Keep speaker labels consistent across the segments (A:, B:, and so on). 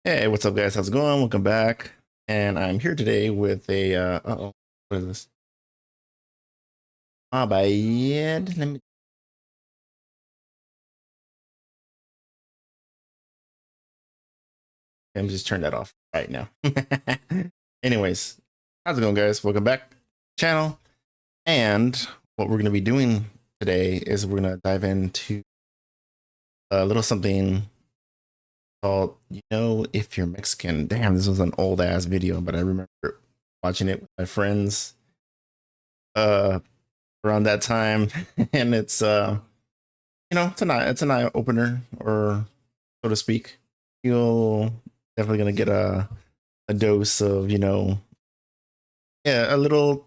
A: Hey, what's up, guys? How's it going? Welcome back. And I'm here today with a uh-oh, what is this? My bad. Let me just turn that off right now. Anyways, how's it going, guys? Welcome back to the channel. And what we're gonna be doing today is we're gonna dive into a little something called if you're Mexican. Damn, this was an old ass video, but I remember watching it with my friends uh around that time. And it's an eye opener, or so to speak. You'll definitely gonna get a dose of yeah, a little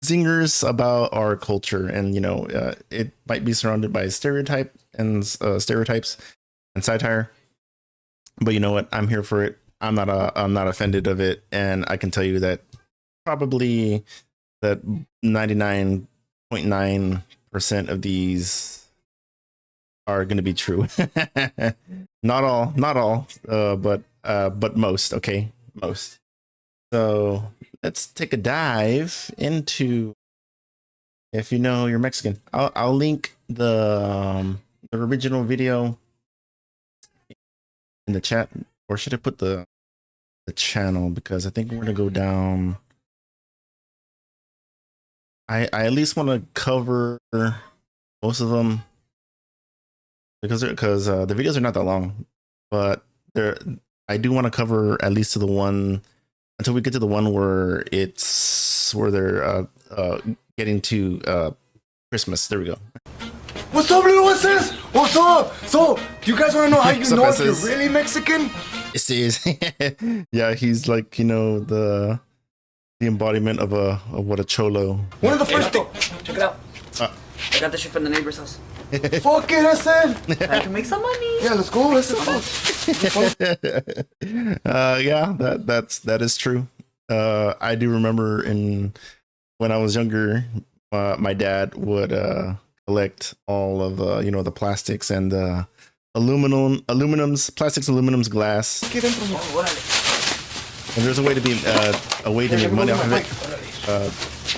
A: zingers about our culture. And it might be surrounded by stereotypes and satire, but you know what, I'm here for it. I'm not offended of it, and I can tell you that probably that 99.9% of these are going to be true. Not all, but most. Okay, most. So let's take a dive into, if you know you're Mexican. I'll link the original video in the chat, or should I put the channel, because I think we're gonna go down. I at least want to cover most of them, because the videos are not that long, but I do want to cover at least to the one, until we get to the one where they're getting to Christmas. There we go.
B: What's up, little Westers? What's up? So, do you guys want to know how you know if you're really Mexican?
A: This is yeah, he's like the embodiment of what a cholo.
B: One of the first things.
C: Check it out. I got the shit from the neighbor's house.
B: Fuck it, I said.
C: I can make some money.
B: Yeah, let's go. Let's go.
A: Yeah, that is true. I do remember when I was younger, my dad would collect all of the plastics and aluminums, glass. And there's a way to make money off of it.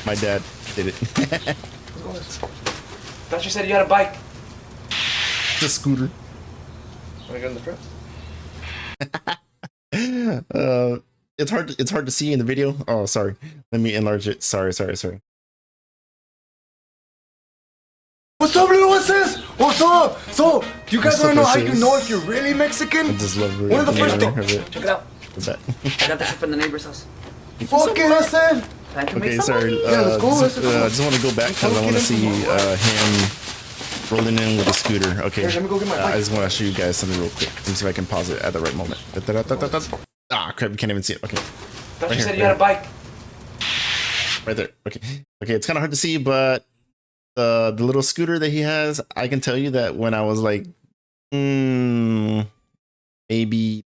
A: My dad did it.
C: Thought you said you had a bike.
A: It's a scooter.
B: Want to go in the front?
A: It's hard to see in the video. Oh, sorry. Let me enlarge it. Sorry.
B: What's up, little Westers? What's up? So, do you guys want to know how you know if you're really Mexican?
A: I just love
B: one of the first things.
C: Check it out. I got the shit from the neighbor's house.
B: Fuck it, I said.
A: Okay, sorry.
B: Yeah, let's go.
A: I just want to go back because I want to see him rolling in with a scooter. Okay.
B: Here, let me go get my bike.
A: I just want to show you guys something real quick. Let me see if I can pause it at the right moment. Ah, crap! You can't even see it. Okay.
C: Thought you said you had a bike.
A: Right there. Okay. It's kind of hard to see, but the little scooter that he has, I can tell you that when I was like maybe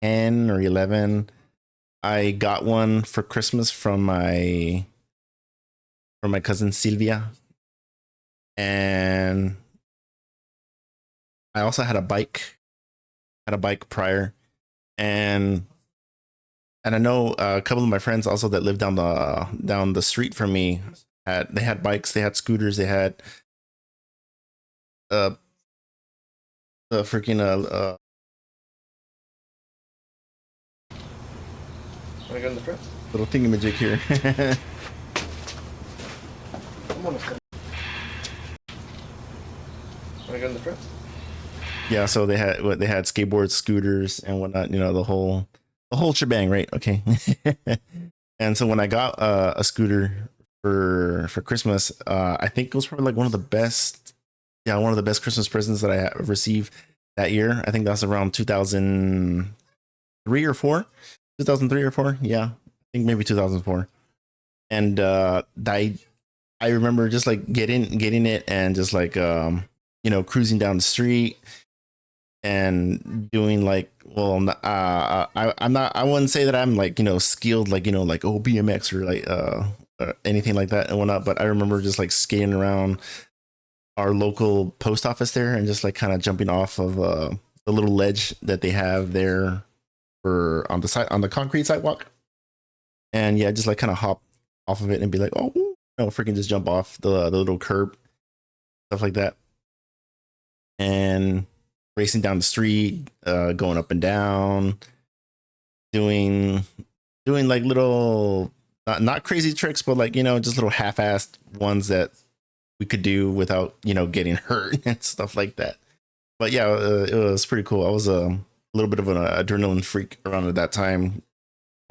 A: 10 or 11, I got one for Christmas from my cousin Sylvia, and I also had a bike prior, and I know a couple of my friends also that lived down the street from me had bikes, they had scooters, they had the freaking
B: Want to go in the front?
A: little thingamajig here.
B: Come on, let's go. Want to go in the front?
A: Yeah, so they had skateboards, scooters, and whatnot. The whole shebang, right? Okay. And so when I got a scooter for Christmas, I think it was probably like one of the best Christmas presents that I received that year. I think that's around 2003 or 4. 2003 or 4. Yeah, I think maybe 2004. And I remember just like getting it and just like cruising down the street and doing like, well, I wouldn't say that I'm like skilled, like like BMX or like anything like that and whatnot, but I remember just like skating around our local post office there and just like kind of jumping off of the little ledge that they have there for on the side on the concrete sidewalk, and yeah, just like kind of hop off of it and be like, oh, freaking just jump off the little curb, stuff like that, and racing down the street, going up and down, doing like little not crazy tricks, but like just little half-assed ones that we could do without getting hurt and stuff like that. But yeah, it was pretty cool. I was a little bit of an adrenaline freak around at that time,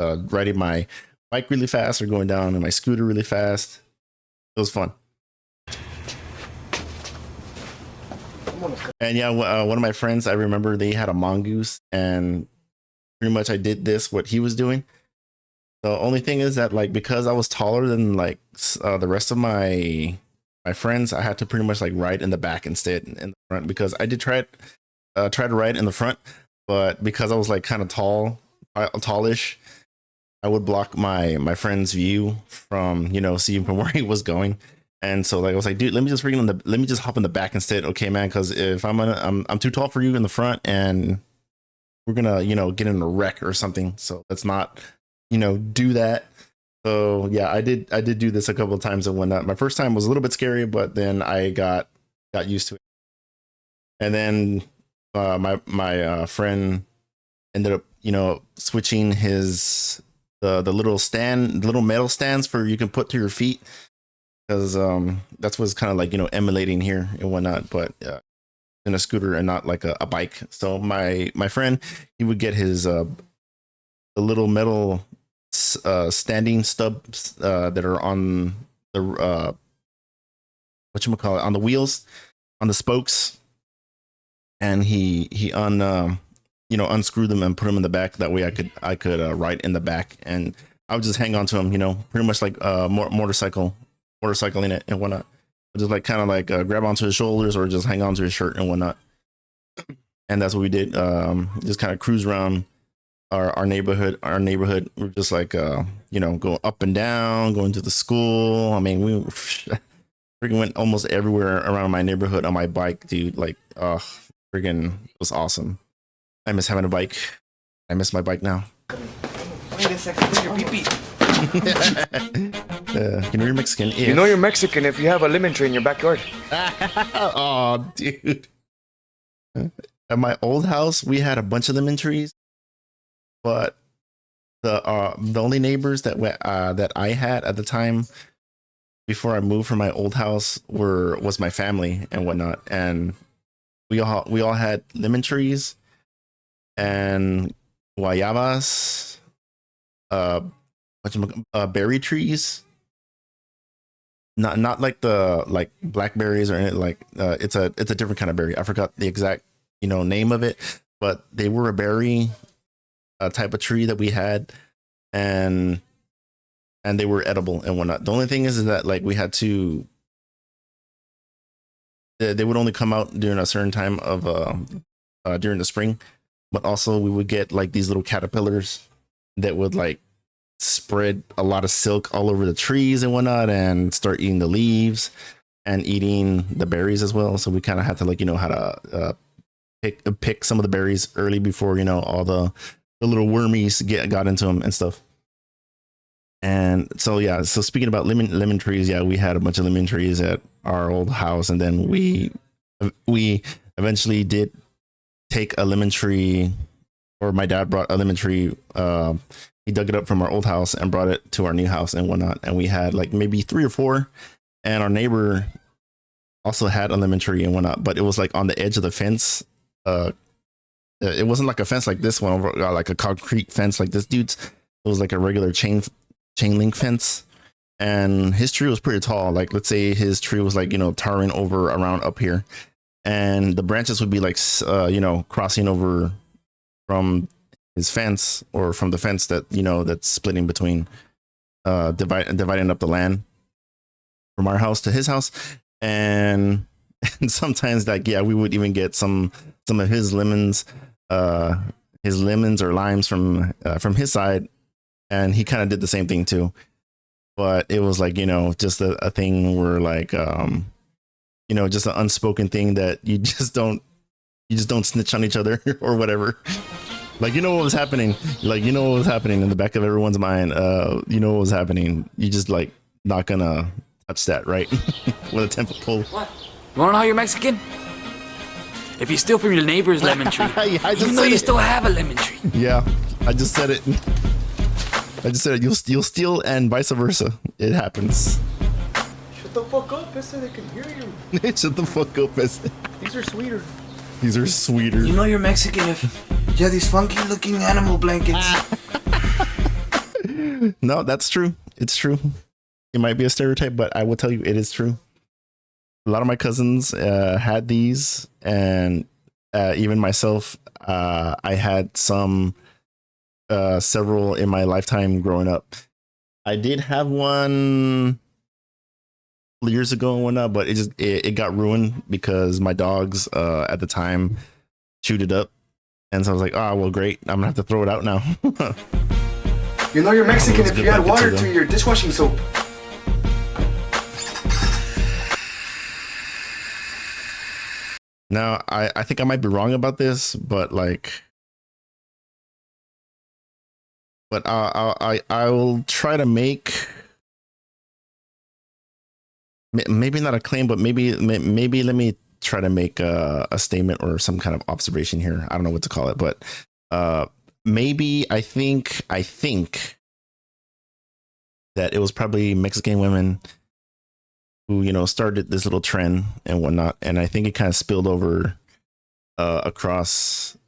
A: riding my bike really fast or going down in my scooter really fast. It was fun. And yeah, one of my friends, I remember they had a mongoose, and pretty much I did what he was doing. The only thing is that like because I was taller than like the rest of my friends, I had to pretty much like ride in the back instead in the front, because I did try to ride in the front, but because I was like kind of tallish, I would block my friend's view from seeing from where he was going. And so like I was like, dude, let me just hop in the back instead, okay, man? Because if I'm too tall for you in the front, and we're gonna get in a wreck or something. So let's not do that. So yeah, I did do this a couple of times and whatnot. My first time was a little bit scary, but then I got used to it. And then my friend ended up switching his the little metal stands for you can put to your feet, because that's what's kind of like emulating here and whatnot, but in a scooter and not like a bike. So my friend, he would get his the little metal standing stubs that are on the whatchamacallit, on the wheels, on the spokes, and he unscrewed them and put them in the back. That way I could ride in the back, and I would just hang on to him, pretty much like motorcycling it and whatnot. Just like kind of like grab onto his shoulders or just hang onto his shirt and whatnot. And that's what we did. Just kind of cruise around our neighborhood. We're just like go up and down, going to the school. I mean, we freaking went almost everywhere around my neighborhood on my bike, dude. Like, freaking, it was awesome. I miss having a bike. I miss my bike now.
C: Wait a second, bring your pee-pee.
A: You're Mexican.
B: You know you're Mexican if you have a lemon tree in your backyard.
A: Oh, dude. At my old house, we had a bunch of lemon trees, but the only neighbors that I had at the time before I moved from my old house was my family and whatnot, and we all had lemon trees and guayabas, berry trees. Not like the like blackberries or anything, like it's a different kind of berry. I forgot the exact name of it, but they were a berry type of tree that we had, and they were edible and whatnot. The only thing is that like we had to, they would only come out during a certain time of during the spring, but also we would get like these little caterpillars that would like spread a lot of silk all over the trees and whatnot, and start eating the leaves and eating the berries as well. So we kind of had to like how to pick some of the berries early before all the little wormies got into them and stuff. And so yeah, so speaking about lemon trees, yeah, we had a bunch of lemon trees at our old house, and then we eventually did take a lemon tree, or my dad brought a lemon tree. He dug it up from our old house and brought it to our new house and whatnot. And we had like maybe 3 or 4, and our neighbor also had a lemon tree and whatnot, but it was like on the edge of the fence. It wasn't like a fence like this one, like a concrete fence like this dude's. It was like a regular chain link fence, and his tree was pretty tall. Like, let's say his tree was like towering over around up here, and the branches would be like crossing over from his fence, or from the fence that that's splitting between dividing up the land from our house to his house. And sometimes like, yeah, we would even get some of his lemons or limes from his side, and he kind of did the same thing too. But it was like just a thing where like just an unspoken thing that you just don't snitch on each other or whatever. Like, you know what was happening. Like, you know what was happening in the back of everyone's mind. You know what was happening. You just like not gonna touch that, right? With a 10-foot pole.
D: What? You wanna know how you're Mexican? If you steal from your neighbor's lemon tree,
A: Yeah, I just
D: even though
A: said
D: you
A: it.
D: still have a lemon tree.
A: Yeah, I just said it. I just said it. You'll steal and vice versa. It happens.
B: Shut the fuck up, Pisse, they can hear you.
A: Shut the fuck up, Pisse.
B: These are sweeter.
A: These are sweeter.
C: You know you're Mexican if you have these funky looking animal blankets.
A: No, that's true. It's true. It might be a stereotype, but I will tell you it is true. A lot of my cousins had these, and even myself, I had several in my lifetime growing up. I did have one years ago and whatnot, but it got ruined because my dogs at the time chewed it up, and so I was like, oh well, great, I'm gonna have to throw it out now.
B: You know you're Mexican if
A: good
B: you add
A: blankets
B: water
A: too,
B: to
A: though.
B: your dishwashing soap.
A: Now, I think I might be wrong about this, but I will try to make maybe not a claim, but maybe let me try to make a statement or some kind of observation here. I don't know what to call it, but maybe I think that it was probably Mexican women who, you know, started this little trend and whatnot, and I think it kind of spilled over across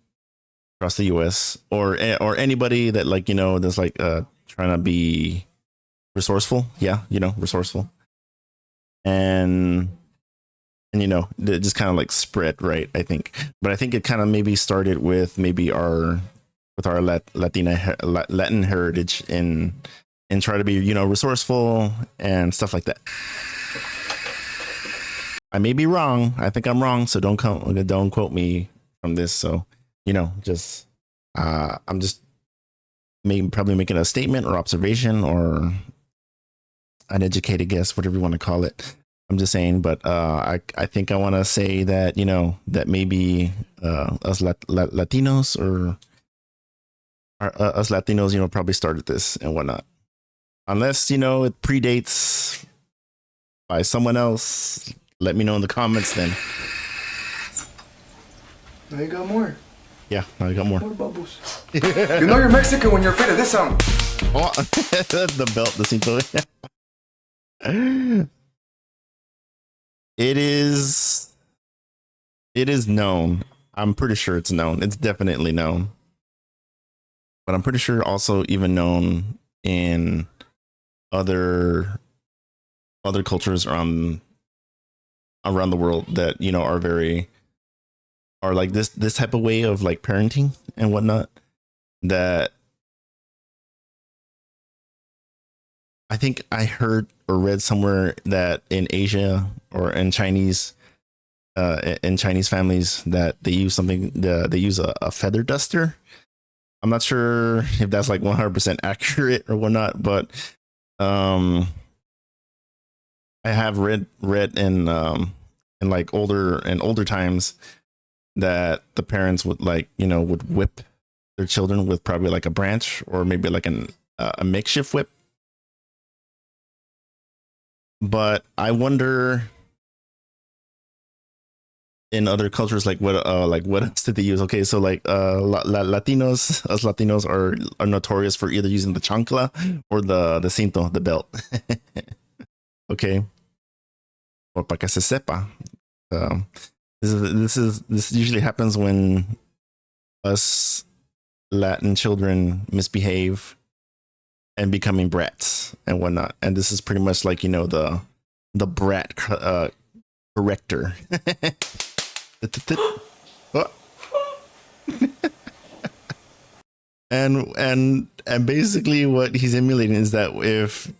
A: the U.S. or anybody that, like, you know, that's like trying to be resourceful. Yeah, you know, resourceful, and you know, it just kind of like spread, right? I think, but I think it kind of maybe started with maybe our Latin heritage and try to be, you know, resourceful and stuff like that. I may be wrong. I think I'm wrong, so don't quote me from this. So, you know, just I'm just probably making a statement or observation or an educated guess, whatever you want to call it. I'm just saying, but I think I want to say that, you know, that maybe us Latinos or us Latinos, you know, probably started this and whatnot. Unless, you know, it predates by someone else. Let me know in the comments then.
B: Now you got more.
A: Yeah, I got more.
B: More bubbles. You know you're Mexican when you're afraid of this sound.
A: Oh, the belt, the cinto. It is known. I'm pretty sure it's known. It's definitely known. But I'm pretty sure also even known in other cultures around the world that, you know, are like this type of way of like parenting and whatnot, that I think I heard or read somewhere that in Asia or in Chinese families that they use they use a feather duster. I'm not sure if that's like 100% accurate or whatnot, but I have read in like older times that the parents would, like, you know, would whip their children with probably like a branch or maybe like a makeshift whip. But I wonder in other cultures, like what else did they use? Okay, so like Latinos, us Latinos are notorious for either using the chancla or the cinto, the belt. Okay, or para que se sepa. This usually happens when us Latin children misbehave and becoming brats and whatnot, and this is pretty much like, you know, the brat corrector. and basically what he's emulating is that if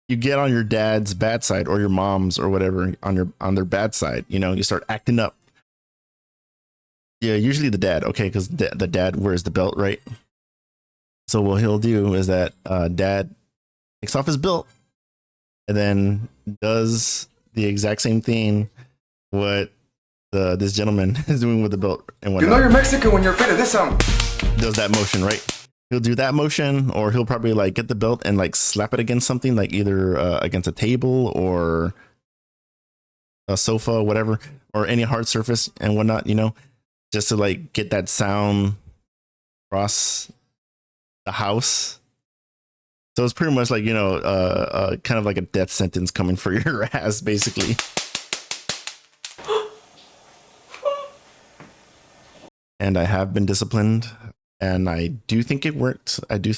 A: you get on your dad's bad side or your mom's or whatever on their bad side, you know, you start acting up. Yeah, usually the dad, okay, because the dad wears the belt, right? So what he'll do is that dad takes off his belt and then does the exact same thing what this gentleman is doing with the belt and whatnot.
B: You know you're Mexican when you're afraid of this sound.
A: does that motion, right? He'll do that motion, or he'll probably like get the belt and like slap it against something, like either against a table or a sofa, whatever, or any hard surface and whatnot, you know, just to like get that sound across the house. So it's pretty much like, you know, kind of like a death sentence coming for your ass, basically. And I have been disciplined, and I do think it worked. I do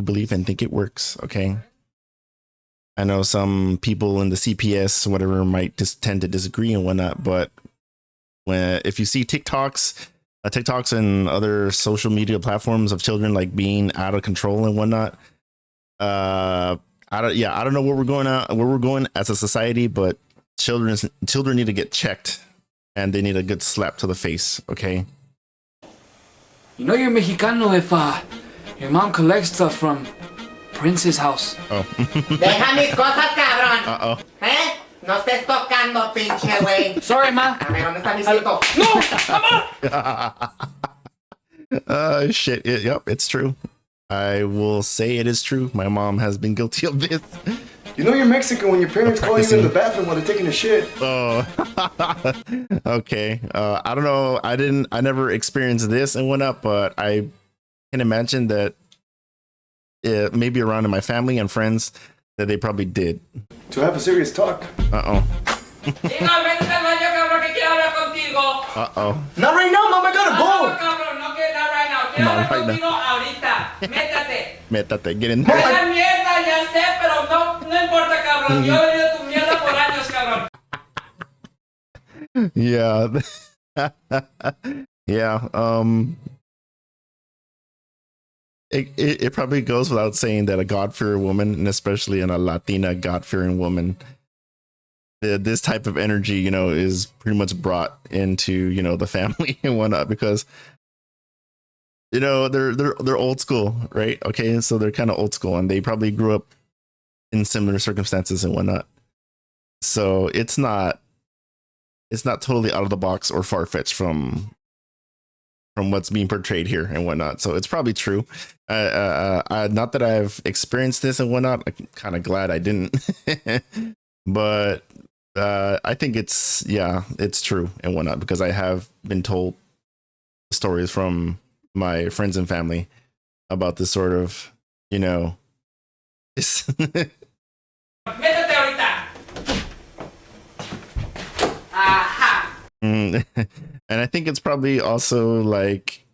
A: believe and think it works. Okay. I know some people in the CPS, whatever, might just tend to disagree and whatnot, but if you see TikToks and other social media platforms of children like being out of control and whatnot, I don't know where we're going as a society, but children need to get checked, and they need a good slap to the face. Okay.
D: You know you're Mexicano if your mom collects stuff from Prince's house.
A: Oh.
E: Deja mis cosas, cabrón.
A: Uh-oh.
E: ¿Eh? No estés tocando, pinche güey.
D: Sorry, ma.
E: A ver, ¿dónde está mi cito?
D: No,
A: Shit. Yep, it's true. I will say it is true. My mom has been guilty of this.
B: You know you're Mexican when your parents call you in the bathroom while they're taking a shit.
A: Oh, okay. I don't know. I never experienced this and whatnot, but I can imagine that maybe around in my family and friends that they probably did.
B: To have a serious talk.
A: Uh-oh.
E: Chico, vete al baño, cabrón, que quiero hablar contigo.
A: Uh-oh.
B: Not right now, mom. I gotta
E: No,
B: go.
E: cabrón, no quiero not right now. Quiero
A: Not
E: hablar
A: right
E: contigo ahorita. Métate.
A: Métate, get in
E: Me
A: there.
E: da mierda, ya sé, pero no importa, cabrón. Yo he venido tu mierda por años, cabrón.
A: Yeah. Yeah. It probably goes without saying that a God-fearing woman, and especially in a Latina God-fearing woman, this type of energy, you know, is pretty much brought into, you know, the family and whatnot, because, you know, they're old school, right? Okay, so they're kind of old school, and they probably grew up in similar circumstances and whatnot. So it's not totally out of the box or far-fetched from what's being portrayed here and whatnot. So it's probably true. Not that I've experienced this and whatnot. I'm kind of glad I didn't. But I think it's true and whatnot, because I have been told stories from my friends and family about this sort of, you know,
E: Métete ahorita. Ajá.
A: and I think it's probably also like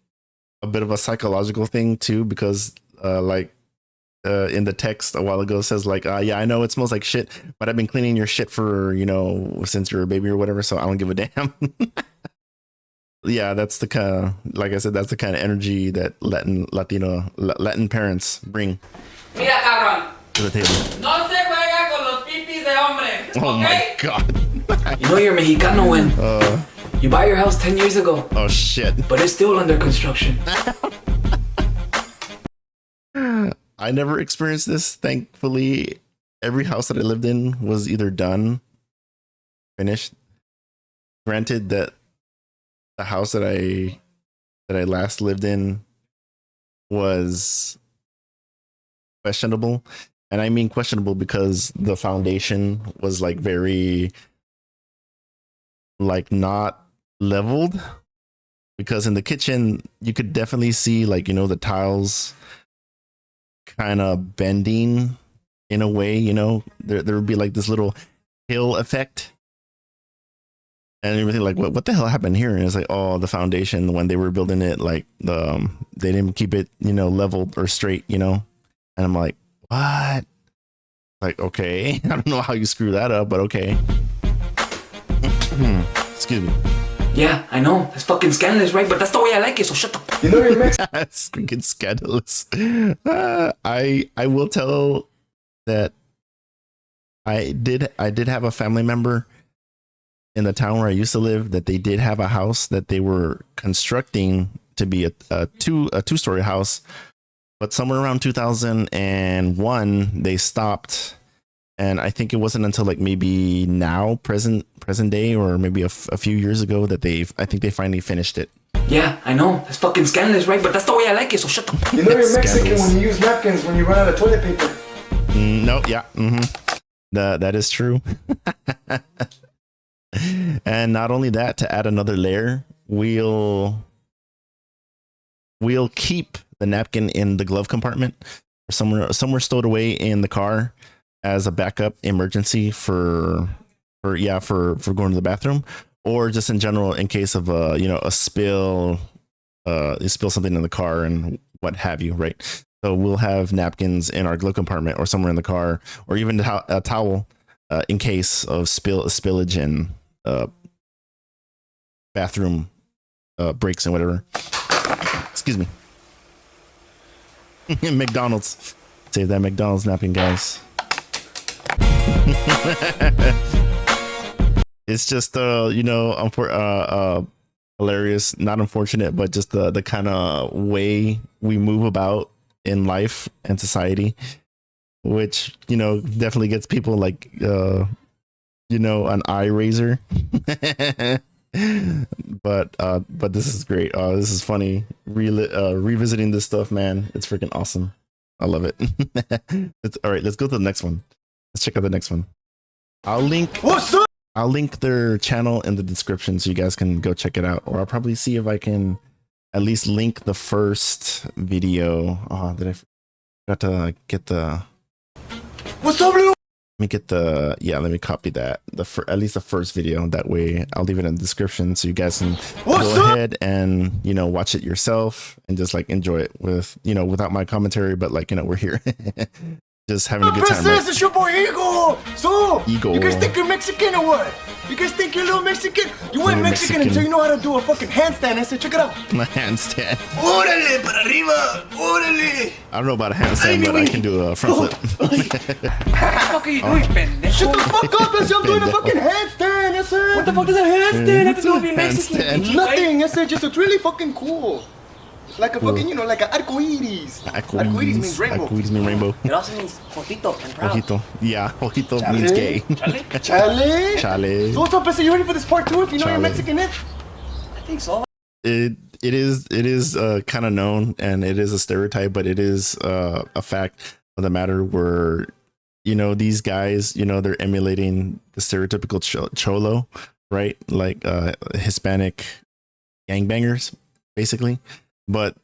A: a bit of a psychological thing too, because in the text a while ago says like, yeah, I know it smells like shit, but I've been cleaning your shit for, you know, since you're a baby or whatever, so I don't give a damn. Yeah, that's the kind of, like I said, that's the kind of energy that Latin parents bring
E: Mira, cabrón.
A: to the table.
E: No se juega con los pipis de hombres.
A: Oh my god.
D: You know you're Mexicano when you buy your house 10 years ago,
A: Oh shit.
D: but it's still under construction.
A: I never experienced this. Thankfully, every house that I lived in was either done, finished. Granted that the house that I last lived in was questionable. And I mean questionable because the foundation was like very like not leveled, because in the kitchen you could definitely see, like, you know, the tiles kind of bending in a way, you know, there would be like this little hill effect and everything, like what the hell happened here? And it's like, oh, the foundation, when they were building it, like they didn't keep it, you know, leveled or straight, you know. And I'm like, what? Like, okay, I don't know how you screw that up, but okay. Excuse me.
D: Yeah, I know. It's fucking scandalous, right? But that's the way I like it, so shut the fuck.
B: You know you're Mexican.
A: It's freaking scandalous. I will tell that I did have a family member in the town where I used to live that they did have a house that they were constructing to be a two-story house, but somewhere around 2001 they stopped, and I think it wasn't until like maybe now present day, or maybe a few years ago, that I think they finally finished it.
D: Yeah, I know. That's fucking scandalous, right? But that's the way I like it, so shut the fuck
B: You know you're Mexican
A: Scandals.
B: when you use napkins when you run out of toilet paper.
A: No, yeah. That is true. And not only that, to add another layer, we'll keep the napkin in the glove compartment or somewhere stowed away in the car as a backup emergency for going to the bathroom, or just in general in case of a spill, you spill something in the car and what have you, right? So we'll have napkins in our glove compartment or somewhere in the car, or even a towel in case of spillage and bathroom breaks and whatever. Excuse me. McDonald's. Save that McDonald's napkin, guys. It's just hilarious, not unfortunate, but just the kind of way we move about in life and society, which definitely gets people like an eye raiser. but this is great. This is funny. Revisiting this stuff, man. It's freaking awesome. I love it. All right, let's go to the next one. Let's check out the next one. I'll link their channel in the description so you guys can go check it out, or I'll probably see if I can at least link the first video. Oh, did I forgot to get the
B: What's up, little?
A: let me copy that. At least the first video. That way I'll leave it in the description so you guys can go ahead and, watch it yourself and just like enjoy it with, without my commentary, but like, we're here just having a good time.
B: Princess, it's your boy Eagle. So,
A: Eagle.
B: you guys think you're Mexican or what? You guys think you're a little Mexican? You ain't Mexican until you know how to do a fucking handstand. I said, check it out.
A: My handstand.
C: Órale, para arriba. Órale.
A: I don't know about a handstand, but I can do a front flip.
D: What the fuck are you doing, pendejo?
B: Shut the fuck up, I said I'm doing a fucking handstand. I said.
D: What the fuck does a handstand have to do with being Mexican?
A: Handstand.
B: Nothing. I said just it's really fucking cool. It's like a fucking, like a arcoiris. Arcoiris means rainbow.
A: Arcoiris means rainbow.
D: It also means ojito and proud.
A: Ojito. Yeah, ojito means gay.
B: Chale.
A: Chale.
B: So what's up, Bessie? You ready for this part 2 if you know
A: Chale.
B: you're Mexican, eh?
D: I think so.
A: It is kind of known, and it is a stereotype, but it is a fact of the matter where these guys, they're emulating the stereotypical cholo, right? Like Hispanic gangbangers, basically. But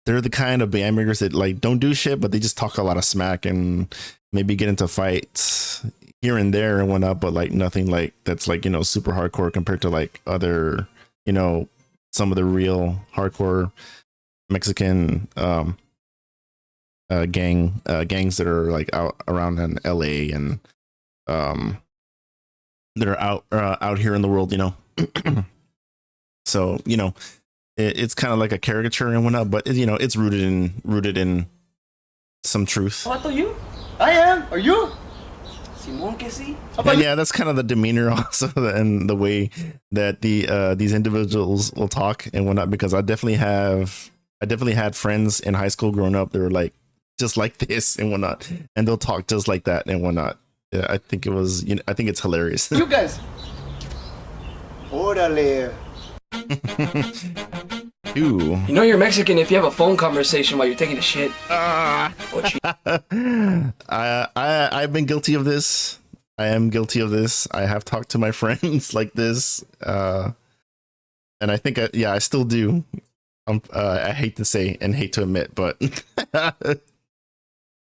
A: they're the kind of gangbangers that like don't do shit, but they just talk a lot of smack and maybe get into fights here and there and whatnot, but like nothing like that's like super hardcore compared to like other some of the real hardcore Mexican gangs that are like out around in LA and that are out here in the world, so it's kind of like a caricature and whatnot, but it's rooted in some truth.
D: What are you?
B: I am. Are you?
D: Simón que sí.
A: And yeah, that's kind of the demeanor also, and the way that these individuals will talk and whatnot. Because I definitely had friends in high school growing up that were like just like this and whatnot, and they'll talk just like that and whatnot. Yeah, I think it's hilarious.
B: You guys. Órale.
A: Ooh.
D: You know you're Mexican if you have a phone conversation while you're taking a shit.
A: I've been guilty of this. I am guilty of this. I have talked to my friends like this, and I think I still do. I hate to say and hate to admit, but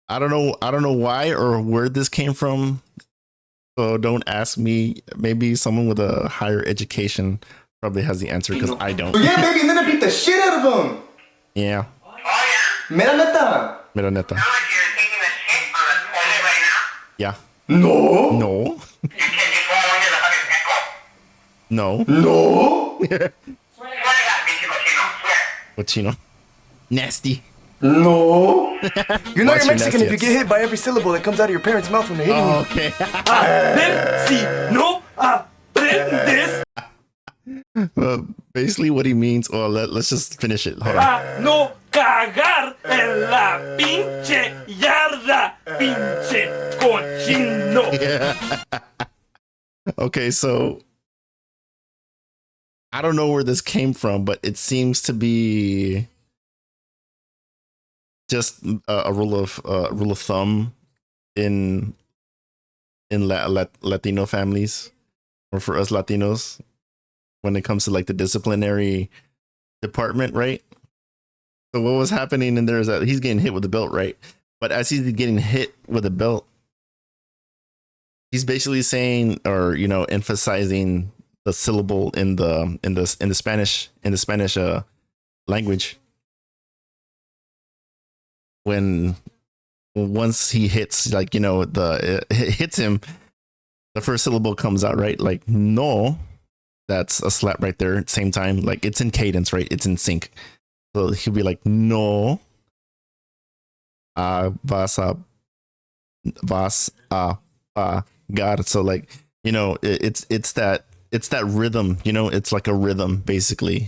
A: I don't know why or where this came from. So don't ask me. Maybe someone with a higher education probably has the answer, because I don't.
B: Yeah, baby, and then I beat the shit out of him.
A: Yeah.
B: Mera neta.
A: Mira neta.
F: You're taking a shit on a toilet right now?
A: Yeah.
B: No.
A: No.
F: You can't just fall under the fucking echo.
A: No.
B: No.
F: Swear to God, bitch, swear.
A: Cochino. Nasty.
B: No. You know
A: What's
B: you're
A: your
B: Mexican if you
A: nastiest?
B: get hit by every syllable that comes out of your parents' mouth when they're hitting you.
A: Oh, okay.
D: Si no aprendes
A: Basically what he means, or let's just finish it. Hold on.
D: a no cagar en la pinche yarda, pinche cochino.
A: Okay, so I don't know where this came from, but it seems to be just a rule of thumb in Latino families, or for us Latinos, when it comes to like the disciplinary department, right? So what was happening in there is that he's getting hit with the belt, right? But as he's getting hit with the belt, he's basically saying, or emphasizing the syllable in the Spanish language. When once he hits, like it hits him, the first syllable comes out, right? Like no, that's a slap right there. At the same time, like it's in cadence, right? It's in sync. So he'll be like no, vas a God. So like it's that rhythm. It's like a rhythm basically.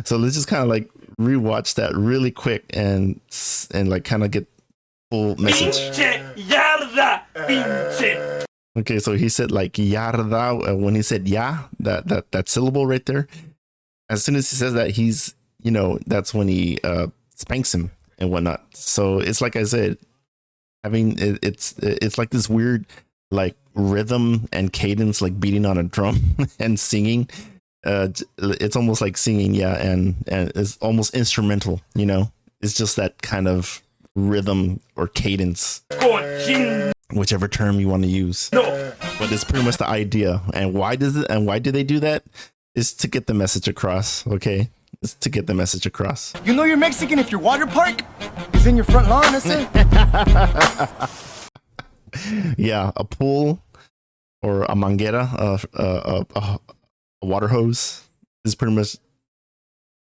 A: So let's just kind of like rewatch that really quick and like kind of get full message.
E: Pinche yarda, pinche.
A: Okay, so he said like yarda when he said ya, that syllable right there. As soon as he says that, he's that's when he spanks him and whatnot. So it's like I said, it's like this weird like rhythm and cadence, like beating on a drum and singing. It's almost like singing, yeah, and it's almost instrumental. It's just that kind of rhythm or cadence, whichever term you want to use. No, but it's pretty much the idea. And why do they do that? Is to get the message across. Okay, it's to get the message across.
B: You know you're Mexican if your water park is in your front lawn. That's it.
A: Yeah, a pool or a manguera, a water hose is pretty much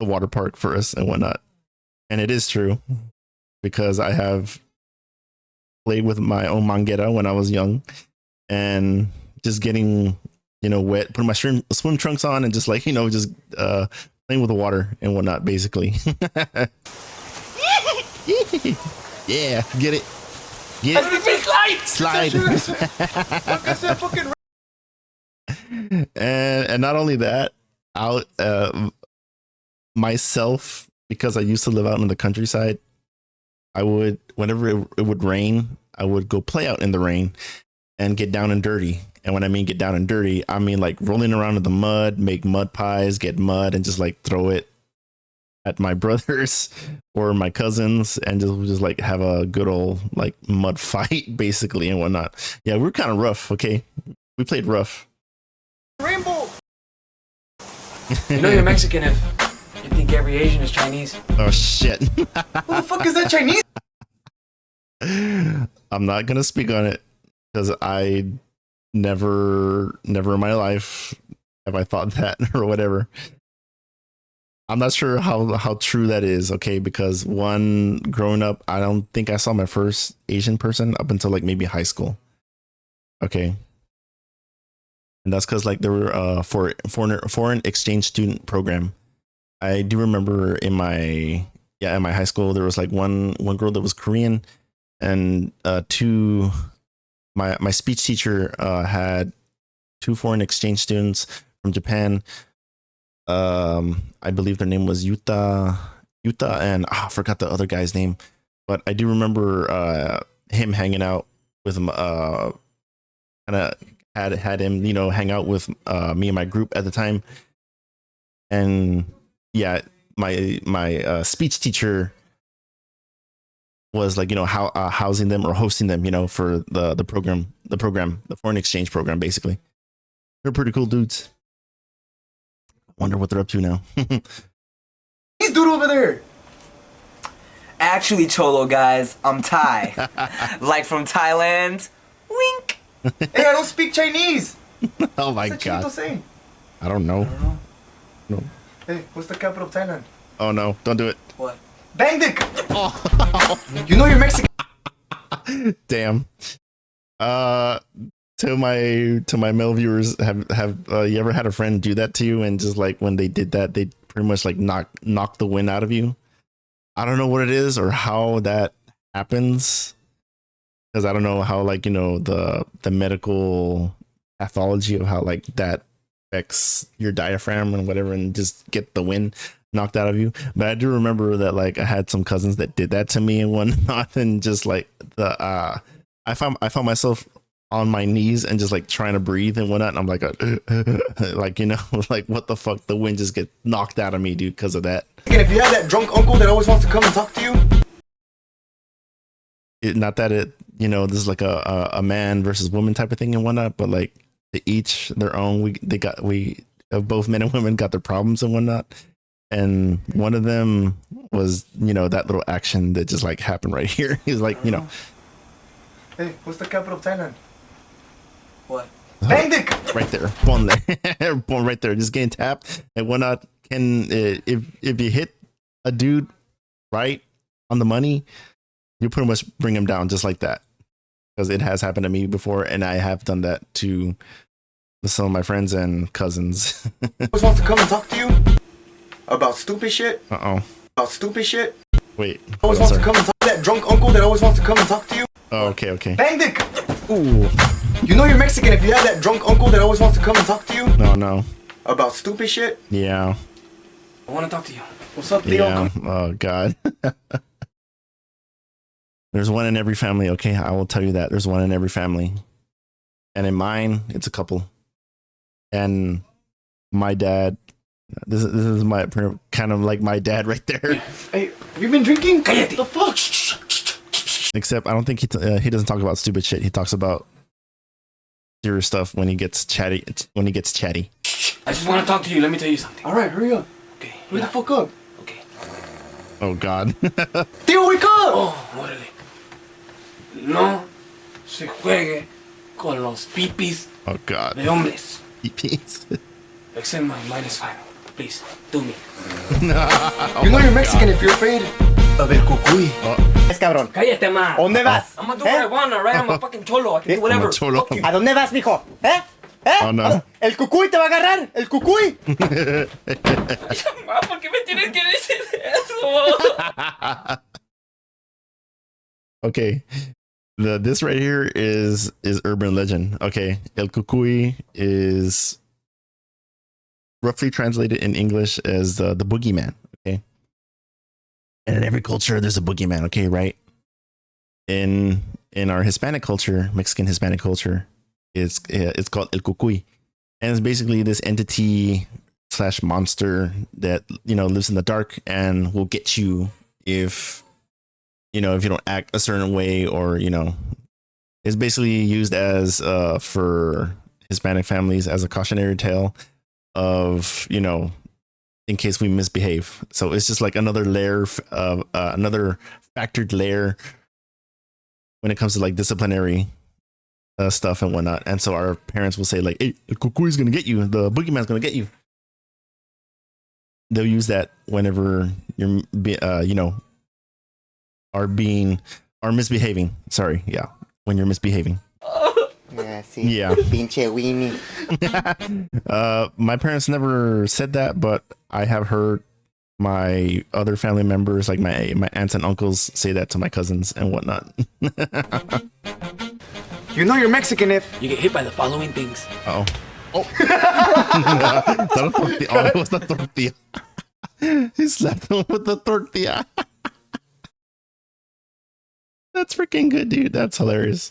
A: the water park for us and whatnot. And it is true because I have played with my own manguera when I was young, and just getting wet, putting my swim trunks on and just like just playing with the water and whatnot basically. Yeah, get it. Slide. And not only that, out myself, because I used to live out in the countryside, I would, whenever it would rain, I would go play out in the rain and get down and dirty. And when I mean get down and dirty, I mean like rolling around in the mud, make mud pies, get mud, and just like throw it at my brothers or my cousins, and just like have a good old like mud fight basically and whatnot. Yeah, we're kind of rough. Okay, we played rough.
B: Rainbow.
D: You're Mexican if you think every Asian is Chinese.
A: Oh shit.
B: Who the fuck is that Chinese?
A: I'm not gonna speak on it because I never in my life have I thought that or whatever. I'm not sure how true that is, okay, because one, growing up, I don't think I saw my first Asian person up until like maybe high school. Okay. And that's because like there were foreign exchange student program. I do remember in my high school there was like one girl that was Korean, and my speech teacher had two foreign exchange students from Japan. I believe their name was Yuta, and I forgot the other guy's name, but I do remember him hanging out with him. Kind of had him, hang out with me and my group at the time. And yeah, my speech teacher was like, housing them or hosting them, for the program, the foreign exchange program, basically. They're pretty cool dudes. Wonder what they're up to now.
B: He's dude over there.
C: Actually, Cholo guys, I'm Thai. Like from Thailand. Wink.
B: Hey, I don't speak Chinese.
A: Oh my
B: What's
A: god.
B: Chinito saying?
A: I don't know. No.
B: Hey, what's the capital of Thailand?
A: Oh no, don't do it.
C: What?
B: Bang dick. You know you're Mexican.
A: Damn. To my male viewers, have you ever had a friend do that to you, and just like when they did that, they pretty much like knock the wind out of you? I don't know what it is or how that happens, because I don't know how, like, the medical pathology of how like that affects your diaphragm and whatever, and just get the wind knocked out of you. But I do remember that like I had some cousins that did that to me and whatnot, and just like I found myself on my knees and just like trying to breathe and whatnot. And I'm like, like, you know, like what the fuck? The wind just get knocked out of me, dude, because of that.
B: And if you have that drunk uncle that always wants to come and talk to you,
A: Not that it, you know, this is like a man versus woman type of thing and whatnot, but like they each their own. We both men and women got their problems and whatnot. And one of them was, you know, that little action that just like happened right here. He's like, you know,
B: hey, what's the capital of Thailand?
C: What?
B: Bangdik!
A: right there, born there, born right there, just getting tapped and whatnot. Can if you hit a dude right on the money, you pretty much bring him down just like that, because it has happened to me before, and I have done that to some of my friends and cousins.
B: Always wants to come and talk to you about stupid shit. About stupid shit.
A: Wait.
B: Always wants to come and talk to that drunk uncle that always wants to come and talk to you.
A: Oh, okay.
B: Bangdik!
A: Ooh.
B: You know you're Mexican if you have that drunk uncle that always wants to come and talk to you
A: No.
B: about stupid shit.
A: Yeah.
D: I want to talk to you.
B: What's up, Theo?
A: Yeah. Oh God. There's one in every family. Okay, I will tell you that. There's one in every family, and in mine, it's a couple. And my dad. This is my kind of like my dad right there.
B: Hey, have you been drinking?
D: Cállate.
B: The fuck?
A: Except I don't think he doesn't talk about stupid shit. He talks about serious stuff when he gets chatty. When he gets chatty.
D: I just want to talk to you. Let me tell you something.
B: All right, hurry up.
D: Okay.
B: Hurry the fuck up.
D: Okay.
A: Oh God.
B: Theo, wake up!
D: Oh, órale. No se juegue con los pipis
A: Oh God.
D: de hombres.
A: Peace.
D: Extend my mine is fine. Please, do me.
B: You know you're Mexican if you're afraid of el cucuy.
G: Es cabrón.
D: Cállate, ma.
G: ¿Dónde vas?
D: I'm gonna do what I want, alright? I'm a fucking cholo. I can do whatever.
A: cholo.
D: Fuck you.
G: ¿A dónde vas, mijo? ¿Eh?
A: Oh no.
G: El cucuy te va a agarrar. El cucuy.
D: Ma, ¿por qué me tienes que decir eso?
A: Okay. This right here is urban legend. Okay. El Cucuy is roughly translated in English as the boogeyman. Okay. And in every culture, there's a boogeyman. Okay. Right. In our Hispanic culture, Mexican Hispanic culture, it's called El Cucuy. And it's basically this entity / monster that, you know, lives in the dark and will get you if you don't act a certain way, or, you know, it's basically used as for Hispanic families as a cautionary tale of, you know, in case we misbehave. So it's just like another layer of another factored layer when it comes to like disciplinary stuff and whatnot. And so our parents will say like, hey, the cuckoo's gonna get you, the boogeyman's gonna get you. They'll use that whenever you're you know, are misbehaving. Sorry, yeah, when you're misbehaving.
G: Sí.
A: Yeah.
G: Pinche Winnie.
A: My parents never said that, but I have heard my other family members, like my aunts and uncles, say that to my cousins and whatnot.
B: You know you're Mexican if
D: You get hit by the following things.
A: Oh. That was the tortilla. He slapped him with the tortilla. That's freaking good, dude. That's hilarious.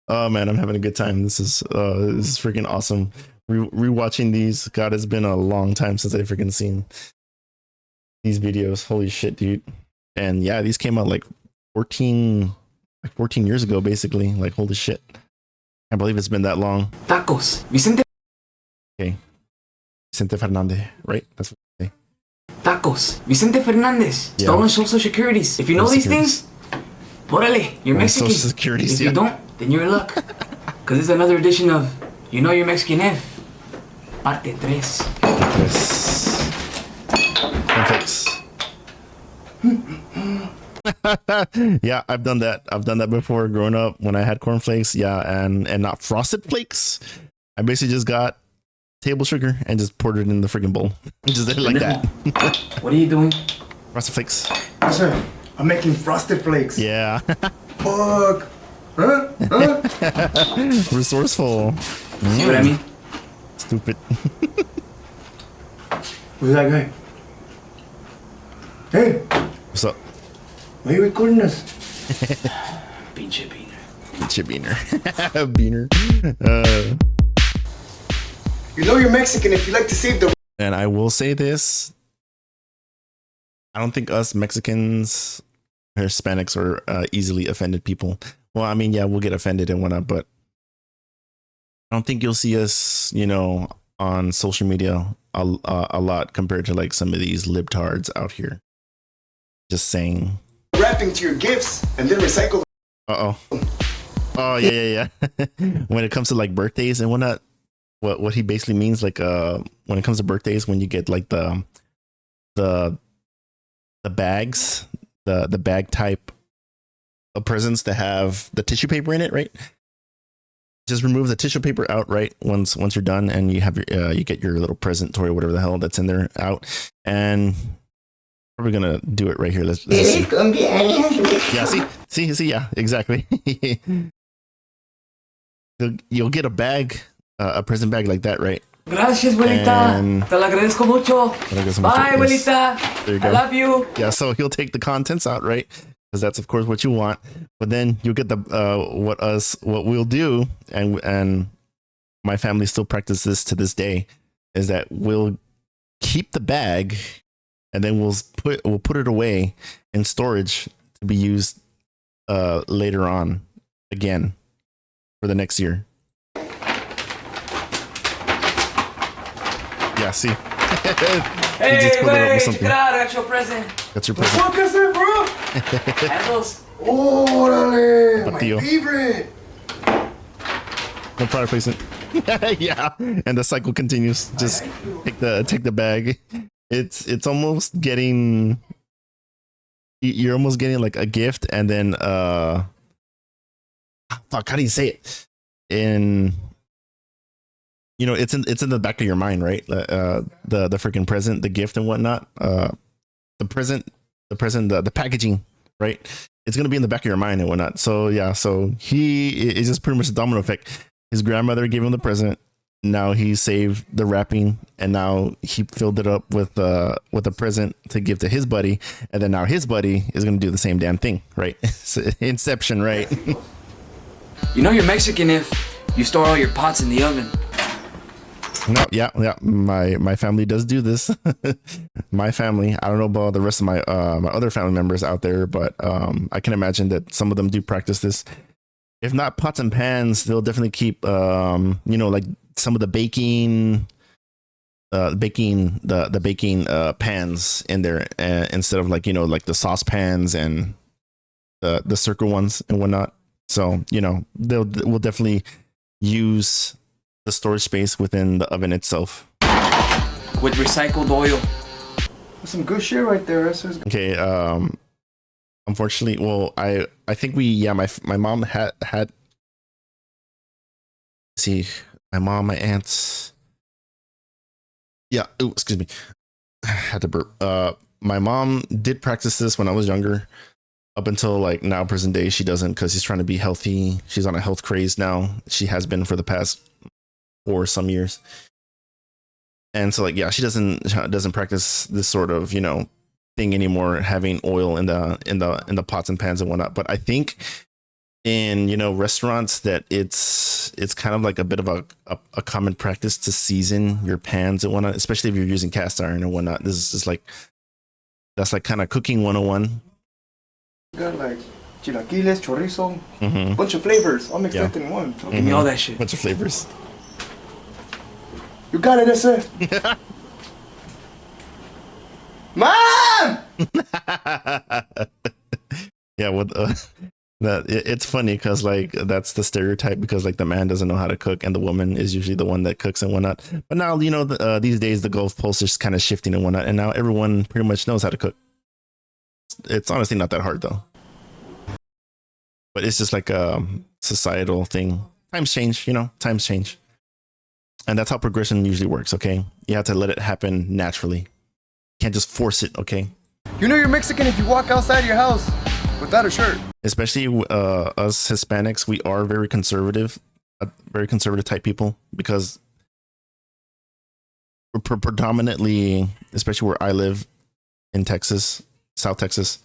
A: Oh man, I'm having a good time. This is freaking awesome. Rewatching these. God, it's been a long time since I've freaking seen these videos. Holy shit, dude. And yeah, these came out like 14 years ago, basically. Like, holy shit. Can't believe it's been that long.
D: Tacos. Vicente.
A: Okay. Vicente Fernandez, right? That's what they say.
D: Tacos. Vicente Fernandez.
A: Yeah.
D: Stolen Social Securities. If you know these things, órale, you're Mexican.
A: Social Securities,
D: If
A: yeah.
D: you don't, then you're in luck. Because it's another edition of You Know You're Mexican F. Parte 3.
A: Yes. Cornflakes. Yeah, I've done that. I've done that before growing up when I had cornflakes. Yeah, and not frosted flakes. I basically just got table sugar and just poured it in the freaking bowl. Just did it like that.
D: What are you doing?
A: Frosted flakes.
B: Sir, I'm making frosted flakes.
A: Yeah.
B: Fuck. Huh?
A: Resourceful.
D: See what I mean?
A: stupid.
B: Who's that guy? Hey,
A: What's up?
B: why are you recording us?
D: Pinche beaner.
A: Pinche beaner. Beaner.
B: You know you're Mexican if you like to save the.
A: And I will say this. I don't think us Mexicans or Hispanics are easily offended people. Well, I mean, yeah, we'll get offended and whatnot, but I don't think you'll see us, you know, on social media a lot compared to like some of these libtards out here. Just saying.
B: Wrapping to your gifts and then recycle.
A: Oh yeah. When it comes to like birthdays and whatnot, what he basically means, like when it comes to birthdays, when you get like the bags, the bag type of presents that have the tissue paper in it, right? Just remove the tissue paper out, right? Once you're done, and you have your you get your little present toy, whatever the hell that's in there, out. And probably gonna do it right here. Let's see. Yeah, see, yeah, exactly. You'll get a bag, a present bag like that, right?
D: Gracias, abuelita.
A: And-
D: Te lo agradezco mucho. Bye, abuelita.
A: There you go.
D: I love you.
A: Yeah, so he'll take the contents out, right? Because that's of course what you want. But then you'll get the what we'll do, and my family still practice this to this day, is that we'll keep the bag, and then we'll put it away in storage to be used later on again for the next year. Yeah, see.
D: Hey,
A: just put it up with
D: wait,
A: something.
D: check it out. I got your present.
A: That's your present.
B: Fuck is it, bro?
D: Handles.
B: Órale, my
A: Tío.
B: favorite.
A: No product placement. Yeah, and the cycle continues. Just take the bag. It's almost getting. You're almost getting like a gift, and then fuck, how do you say it? You know, it's in the back of your mind, right? The freaking present, the gift, and whatnot. The packaging, right? It's gonna be in the back of your mind and whatnot. So yeah, so it's just pretty much a domino effect. His grandmother gave him the present. Now he saved the wrapping, and now he filled it up with a present to give to his buddy, and then now his buddy is gonna do the same damn thing, right? Inception, right?
D: You know you're Mexican if you store all your pots in the oven.
A: No, yeah. My family does do this. My family. I don't know about the rest of my my other family members out there, but I can imagine that some of them do practice this. If not pots and pans, they'll definitely keep you know, like some of the baking pans in there, instead of like, you know, like the saucepans and the circle ones and whatnot. So, you know, we'll definitely use the storage space within the oven itself.
D: With recycled oil.
B: That's some good shit right there.
A: Okay, unfortunately, well, I think my mom had see, my mom, my aunts. Yeah, ooh, excuse me. I had to burp. My mom did practice this when I was younger. Up until like now, present day, she doesn't, because she's trying to be healthy. She's on a health craze now. She has been for the past 4 some years. And so like, yeah, she doesn't practice this sort of, you know, thing anymore, having oil in the pots and pans and whatnot. But I think in, you know, restaurants that it's kind of like a bit of a common practice to season your pans and whatnot, especially if you're using cast iron and whatnot. This is just like, that's like kind of cooking 101.
B: Got like chilaquiles, chorizo,
A: Mm-hmm.
B: bunch of flavors all mixed
A: Yeah.
B: up in one.
D: Give me all that shit.
A: Bunch of flavors.
B: You got it, ese. Mom!
A: Yeah, it's funny because like that's the stereotype, because like the man doesn't know how to cook and the woman is usually the one that cooks and whatnot. But now, you know, these days the goalposts is kind of shifting and whatnot, and now everyone pretty much knows how to cook. It's honestly not that hard though, but it's just like a societal thing. Times change, you know, times change. And that's how progression usually works, okay? You have to let it happen naturally. You can't just force it, okay?
B: You know you're Mexican if you walk outside your house without a shirt.
A: Especially us Hispanics, we are very conservative type people, because we're predominantly, especially where I live in Texas, South Texas,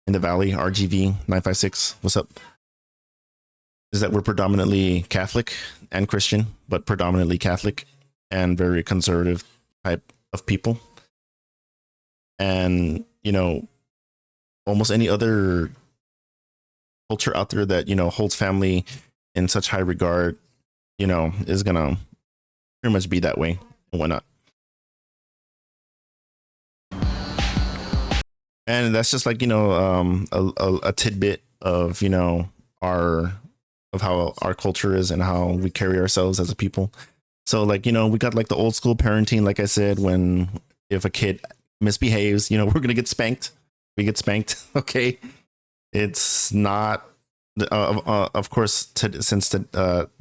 A: in the Valley, RGV 956. What's up? Is that we're predominantly Catholic and Christian, but predominantly Catholic and very conservative type of people. And, you know, almost any other culture out there that, you know, holds family in such high regard, you know, is gonna pretty much be that way and whatnot. And that's just like, you know, a tidbit of, you know, of how our culture is and how we carry ourselves as a people. So like, you know, we got like the old school parenting, like I said, when if a kid misbehaves, you know, we're gonna get spanked. We get spanked. Okay. It's not of course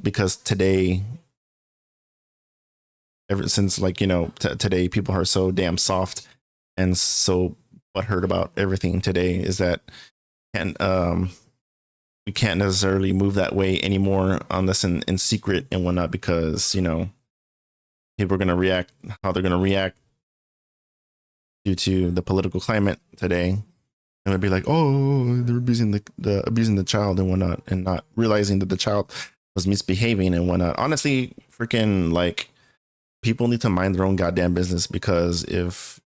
A: because today, ever since, like, you know, today people are so damn soft and so butthurt about everything today, is that we can't necessarily move that way anymore unless in secret and whatnot, because, you know, people are going to react how they're going to react due to the political climate today. And it'd be like, oh, they're abusing the child and whatnot, and not realizing that the child was misbehaving and whatnot. Honestly, freaking, like, people need to mind their own goddamn business, because if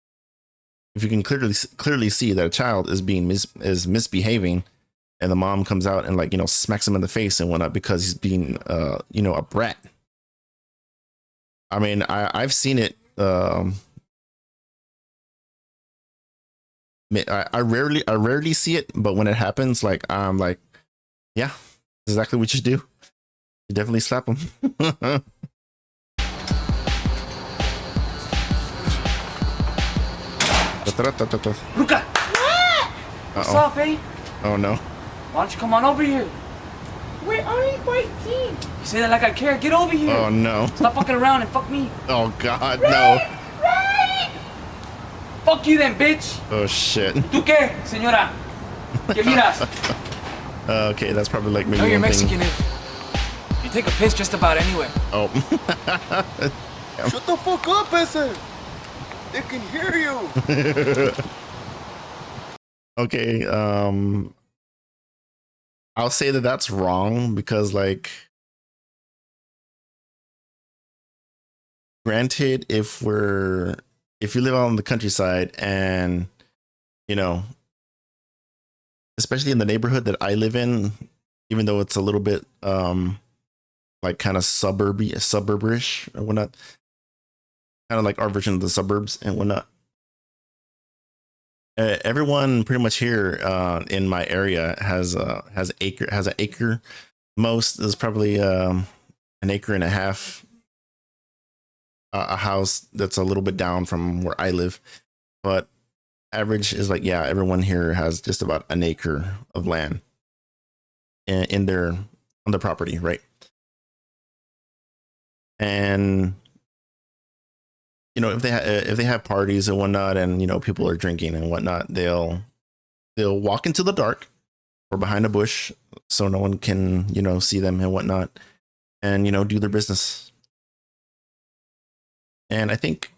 A: you can clearly see that a child is misbehaving, and the mom comes out and, like, you know, smacks him in the face and whatnot because he's being you know, a brat. I mean, I've seen it. I rarely see it, but when it happens, like, I'm like, yeah, exactly what you do. You definitely slap them.
D: Ruka! What's up, eh?
A: Oh no.
D: Why don't you come on over here?
H: We're only 14.
D: You say that like I care. Get over here.
A: Oh no.
D: Stop fucking around and fuck me.
A: Oh god, no.
D: Fuck you then, bitch.
A: Oh shit.
D: ¿Tú qué, señora? ¿Qué miras?
A: Okay, that's probably like maybe
D: No, you're
A: one thing.
D: Mexican. Eh? You take a piss just about anywhere.
A: Oh.
B: Shut the fuck up, ese. They can hear you.
A: Okay, I'll say that that's wrong, because, like, granted, if you live out in the countryside and, you know, especially in the neighborhood that I live in, even though it's a little bit like kind of suburbish or whatnot, kind of like our version of the suburbs and whatnot. Everyone pretty much here in my area has an acre. Most is probably an acre and a half. A house that's a little bit down from where I live, but average is like, yeah, everyone here has just about an acre of land on the property, right? And, you know, if they have parties and whatnot, and, you know, people are drinking and whatnot, they'll walk into the dark or behind a bush so no one can, you know, see them and whatnot, and, you know, do their business. And I think,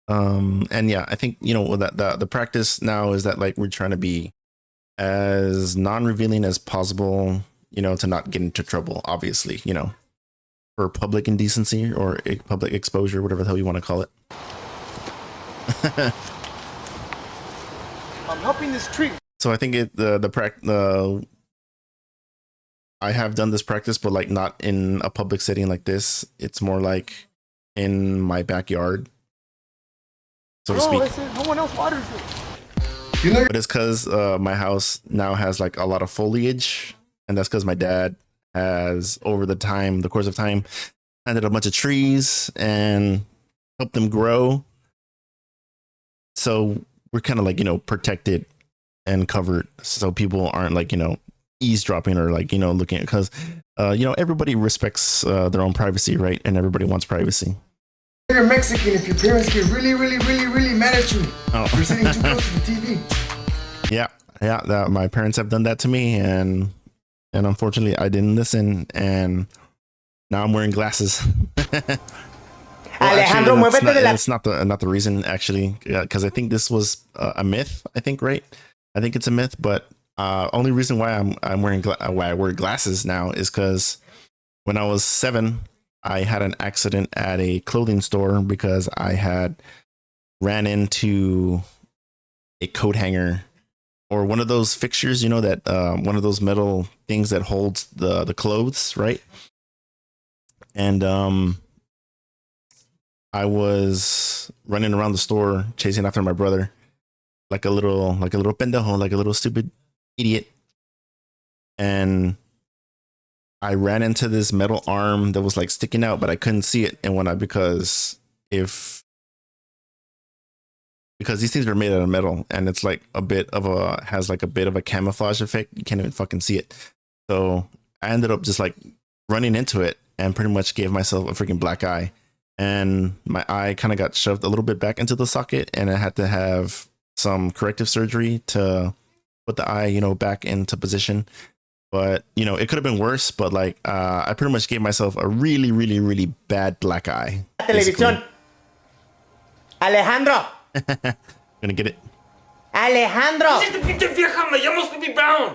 A: and yeah, I think, you know, that the practice now is that, like, we're trying to be as non-revealing as possible, you know, to not get into trouble, obviously, you know, for public indecency or public exposure, whatever the hell you want to call it.
B: I'm helping this tree.
A: So I think I have done this practice, but, like, not in a public setting like this. It's more like in my backyard, so to speak.
B: I said no one else waters it.
A: You know, but it's because my house now has, like, a lot of foliage, and that's because my dad has, over the course of time, planted a bunch of trees and helped them grow. So we're kind of, like, you know, protected and covered, so people aren't, like, you know, eavesdropping or, like, you know, looking at, because you know, everybody respects their own privacy, right? And everybody wants privacy.
B: You're Mexican if your parents get really, really, really, really mad at you for sitting too close to the TV.
A: Yeah, my parents have done that to me, and unfortunately I didn't listen, and Now I'm wearing glasses.
G: Alejandro, muévete de la...
A: It's not the reason actually, because I think this was a myth. I think, right? I think it's a myth, but only reason why I'm wearing why I wear glasses now is because when I was 7, I had an accident at a clothing store because I had ran into a coat hanger or one of those fixtures, you know, that one of those metal things that holds the clothes, right? And I was running around the store chasing after my brother like a little pendejo, like a little stupid idiot. And I ran into this metal arm that was like sticking out, but I couldn't see it and whatnot because these things are made out of metal and it's like has a bit of a camouflage effect. You can't even fucking see it. So I ended up just like running into it and pretty much gave myself a freaking black eye. And my eye kind of got shoved a little bit back into the socket and I had to have some corrective surgery to put the eye, you know, back into position. But, you know, it could have been worse, but like I pretty much gave myself a really, really, really bad black eye.
G: Televisión. Alejandro.
A: Gonna get it.
G: Alejandro.
E: Este pinche vieja, me llamo Sleepy Brown.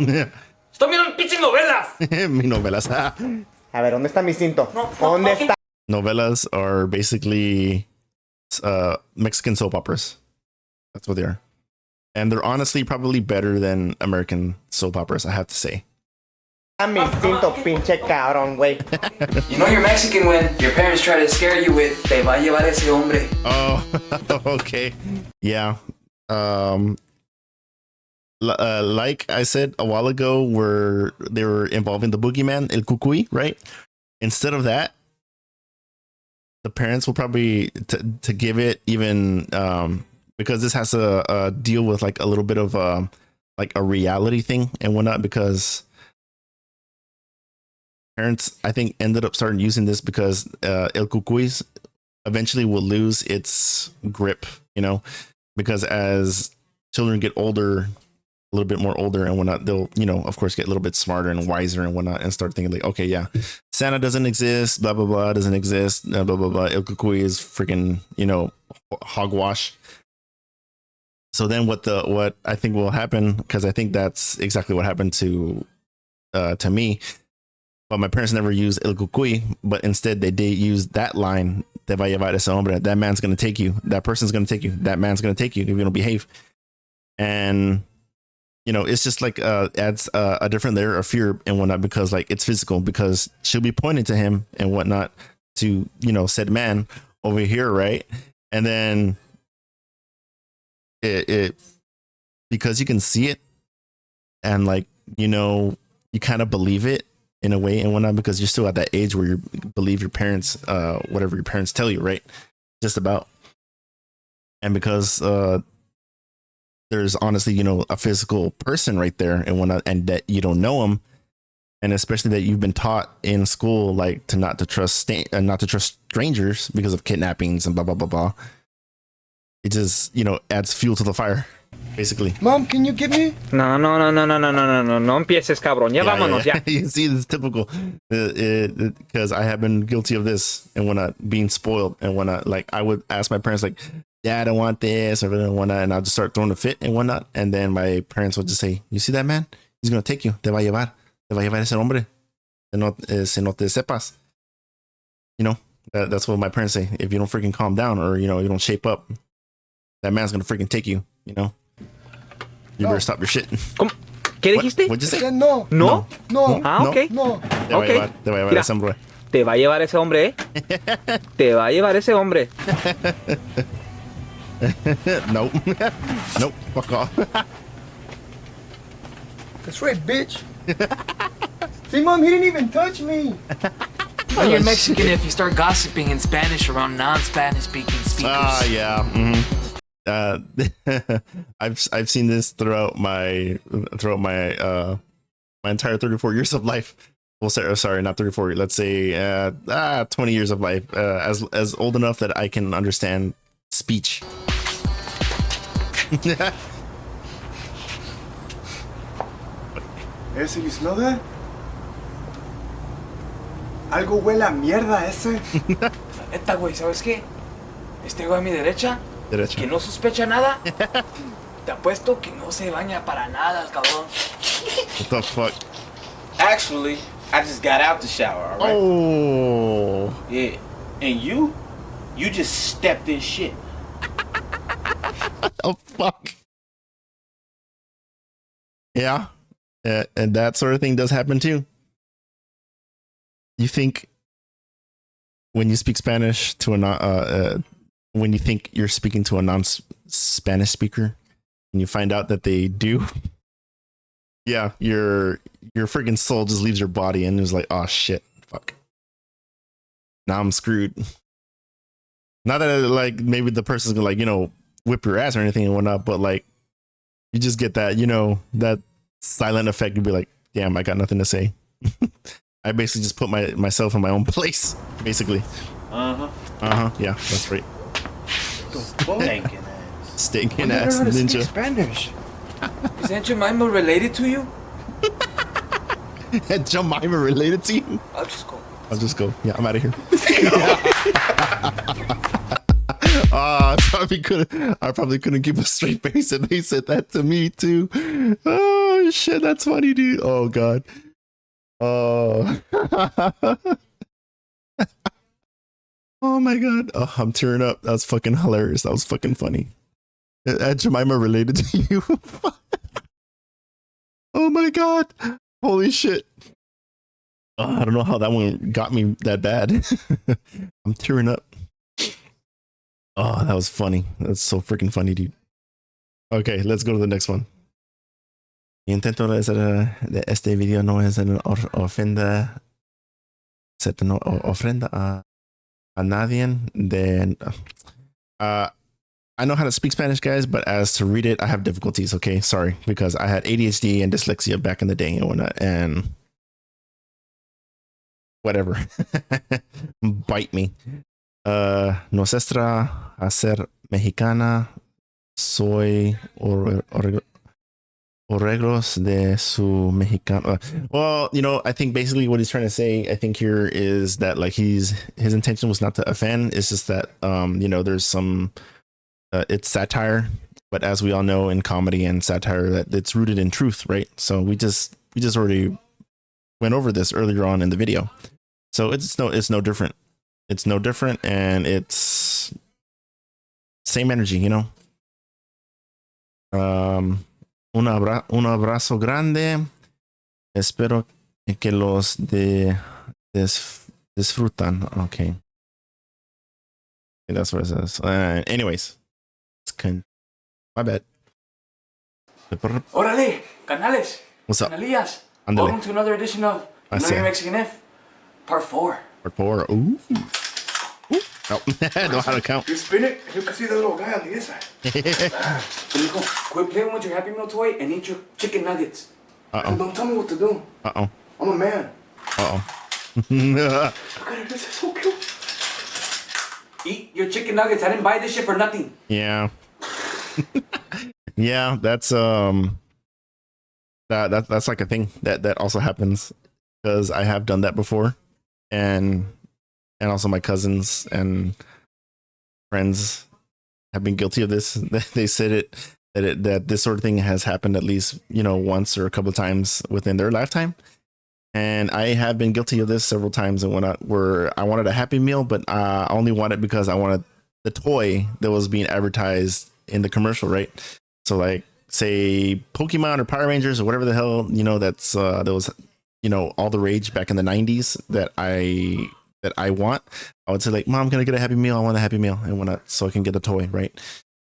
E: Estoy mirando pinches novelas.
A: Mi novelas.
G: A ver, ¿dónde está mi cinto? ¿Dónde está?
A: Novelas are basically Mexican soap operas. That's what they are. And they're honestly probably better than American soap operas, I have to say.
G: Mi cinto, pinche cabrón, güey.
D: You know you're Mexican when your parents try to scare you with "Te va a llevar ese hombre."
A: Oh, okay. Yeah. Like I said a while ago, where they were involving the boogeyman, el cucuy, right? Instead of that, the parents will probably to give it even because this has a deal with like a little bit of like a reality thing and whatnot, because parents I think ended up starting using this because el cucuy eventually will lose its grip, you know, because as children get older, a little bit more older and whatnot, they'll, you know, of course, get a little bit smarter and wiser and whatnot and start thinking like, okay, yeah, Santa doesn't exist, blah, blah, blah, doesn't exist, blah, blah, blah. El cucuy is freaking, you know, hogwash. So then what I think will happen, because I think that's exactly what happened to me, but my parents never used el cucuy, but instead they did use that line, te va a llevar ese hombre, that man's going to take you, that person's going to take you, that man's going to take you if you don't behave. And you know, it's just like adds a different layer of fear and whatnot, because like it's physical, because she'll be pointing to him and whatnot to, you know, said man over here, right? And then it because you can see it and like, you know, you kind of believe it in a way and whatnot, because you're still at that age where you believe your parents, whatever your parents tell you, right? Just about. And because there's honestly, you know, a physical person right there and whatnot, and that you don't know him, and especially that you've been taught in school like not to trust strangers because of kidnappings and blah blah blah blah. It just, you know, adds fuel to the fire, basically.
B: Mom, can you give me?
I: No empieces, cabrón. Ya vámonos, ya.
A: You see, this is typical, because I have been guilty of this and whatnot, being spoiled and whatnot. Like I would ask my parents, like, Dad, I want this or whatnot, and I'll just start throwing a fit and whatnot. And then my parents would just say, "You see that man? He's gonna take you. Te va a llevar ese hombre. Se no te sepas." You know, that's what my parents say. If you don't freaking calm down, or you know, you don't shape up, that man's gonna freaking take you. You know, you better stop your shit.
I: ¿Cómo? ¿Qué dijiste?
A: What'd you say?
B: No.
I: ¿No?
B: No.
I: Ah, ok.
B: No.
A: Te va a llevar ese hombre.
I: Te va a llevar ese hombre, ¿eh? Te va a llevar ese hombre.
A: Nope. Nope. Fuck off.
B: That's right, bitch. See, Mom, he didn't even touch me.
D: Well, you're Mexican if you start gossiping in Spanish around non-Spanish speaking speakers.
A: Ah, yeah. Mm-hmm. I've seen this throughout my my entire 34 years of life. Well, sorry, not 34. Let's say 20 years of life. As old enough that I can understand speech.
B: Hey, so you smell that? Algo huele a mierda ese.
D: Neta, güey, ¿sabes qué? Este güey a mi derecha,
A: Derecha.
D: que no sospecha nada, te apuesto que no se baña para nada el cabrón.
A: What the fuck?
J: Actually, I just got out the shower, all right?
A: Oh.
J: Yeah. And you just stepped in shit.
A: Oh fuck. Yeah. And that sort of thing does happen too. You think when you speak Spanish to when you think you're speaking to a non-Spanish speaker and you find out that they do, yeah, your freaking soul just leaves your body and is like, oh shit, fuck. Now I'm screwed. Not that like maybe the person's gonna like, you know, whip your ass or anything and whatnot, but like you just get that, you know, that silent effect. You'd be like, damn, I got nothing to say. I basically just put myself in my own place, basically. Yeah, that's right.
J: Stinking ass.
A: Stinking
B: I
A: ass
B: learned how to speak
A: ninja.
B: Spanish.
D: Is Aunt Jemima related to you?
A: Jemima related to you?
D: I'll just go.
A: I'll just go. Yeah, I'm out of here. I probably couldn't keep a straight face if they said that to me too. Oh shit, that's funny, dude. Oh god. Oh. Oh my god. Oh, I'm tearing up. That was fucking hilarious. That was fucking funny. Jemima related to you. Oh my god. Holy shit. Oh, I don't know how that one got me that bad. I'm tearing up. Oh, that was funny. That's so freaking funny, dude. Okay, let's go to the next one. Mi intento de este video no es ofrenda a nadie. I know how to speak Spanish, guys, but as to read it, I have difficulties. Okay, sorry, because I had ADHD and dyslexia back in the day and whatnot, and whatever. Bite me. Nuestra hacer mexicana soy arreglos de su mexicano. Well, you know, I think basically what he's trying to say, I think here is that like his intention was not to offend. It's just that you know, there's some it's satire, but as we all know in comedy and satire, that it's rooted in truth, right? So we just already went over this earlier on in the video. So it's no different. It's no different, and it's same energy, you know. Un abrazo grande. Espero que los disfrutan. Okay. That's what it says. Anyways, my bad.
D: Órale, canales.
A: What's up?
D: Canalillas.
A: Andale.
D: Welcome to another edition of
A: I
D: Another
A: see.
D: Mexican F, Part 4.
A: Part 4. Ooh. Oh, I know how to count.
B: You spin it, and you can see the little guy on the inside.
D: Rico, quit playing with your Happy Meal toy and eat your chicken nuggets.
B: And don't tell me what to do.
A: Uh-oh.
B: I'm a man.
A: Uh-oh.
B: Look at it, this is so cute.
D: Eat your chicken nuggets. I didn't buy this shit for nothing.
A: Yeah. Yeah, that's that's like a thing that also happens, because I have done that before, and also my cousins and friends have been guilty of this. They said that this sort of thing has happened at least, you know, once or a couple of times within their lifetime. And I have been guilty of this several times and whatnot, where I wanted a Happy Meal, but I only wanted because I wanted the toy that was being advertised in the commercial, right? So like, say Pokemon or Power Rangers or whatever the hell, you know, that's that was, you know, all the rage back in the 90s that I want. I would say like, Mom, can I get a Happy Meal? I want a Happy Meal and whatnot, so I can get the toy, right?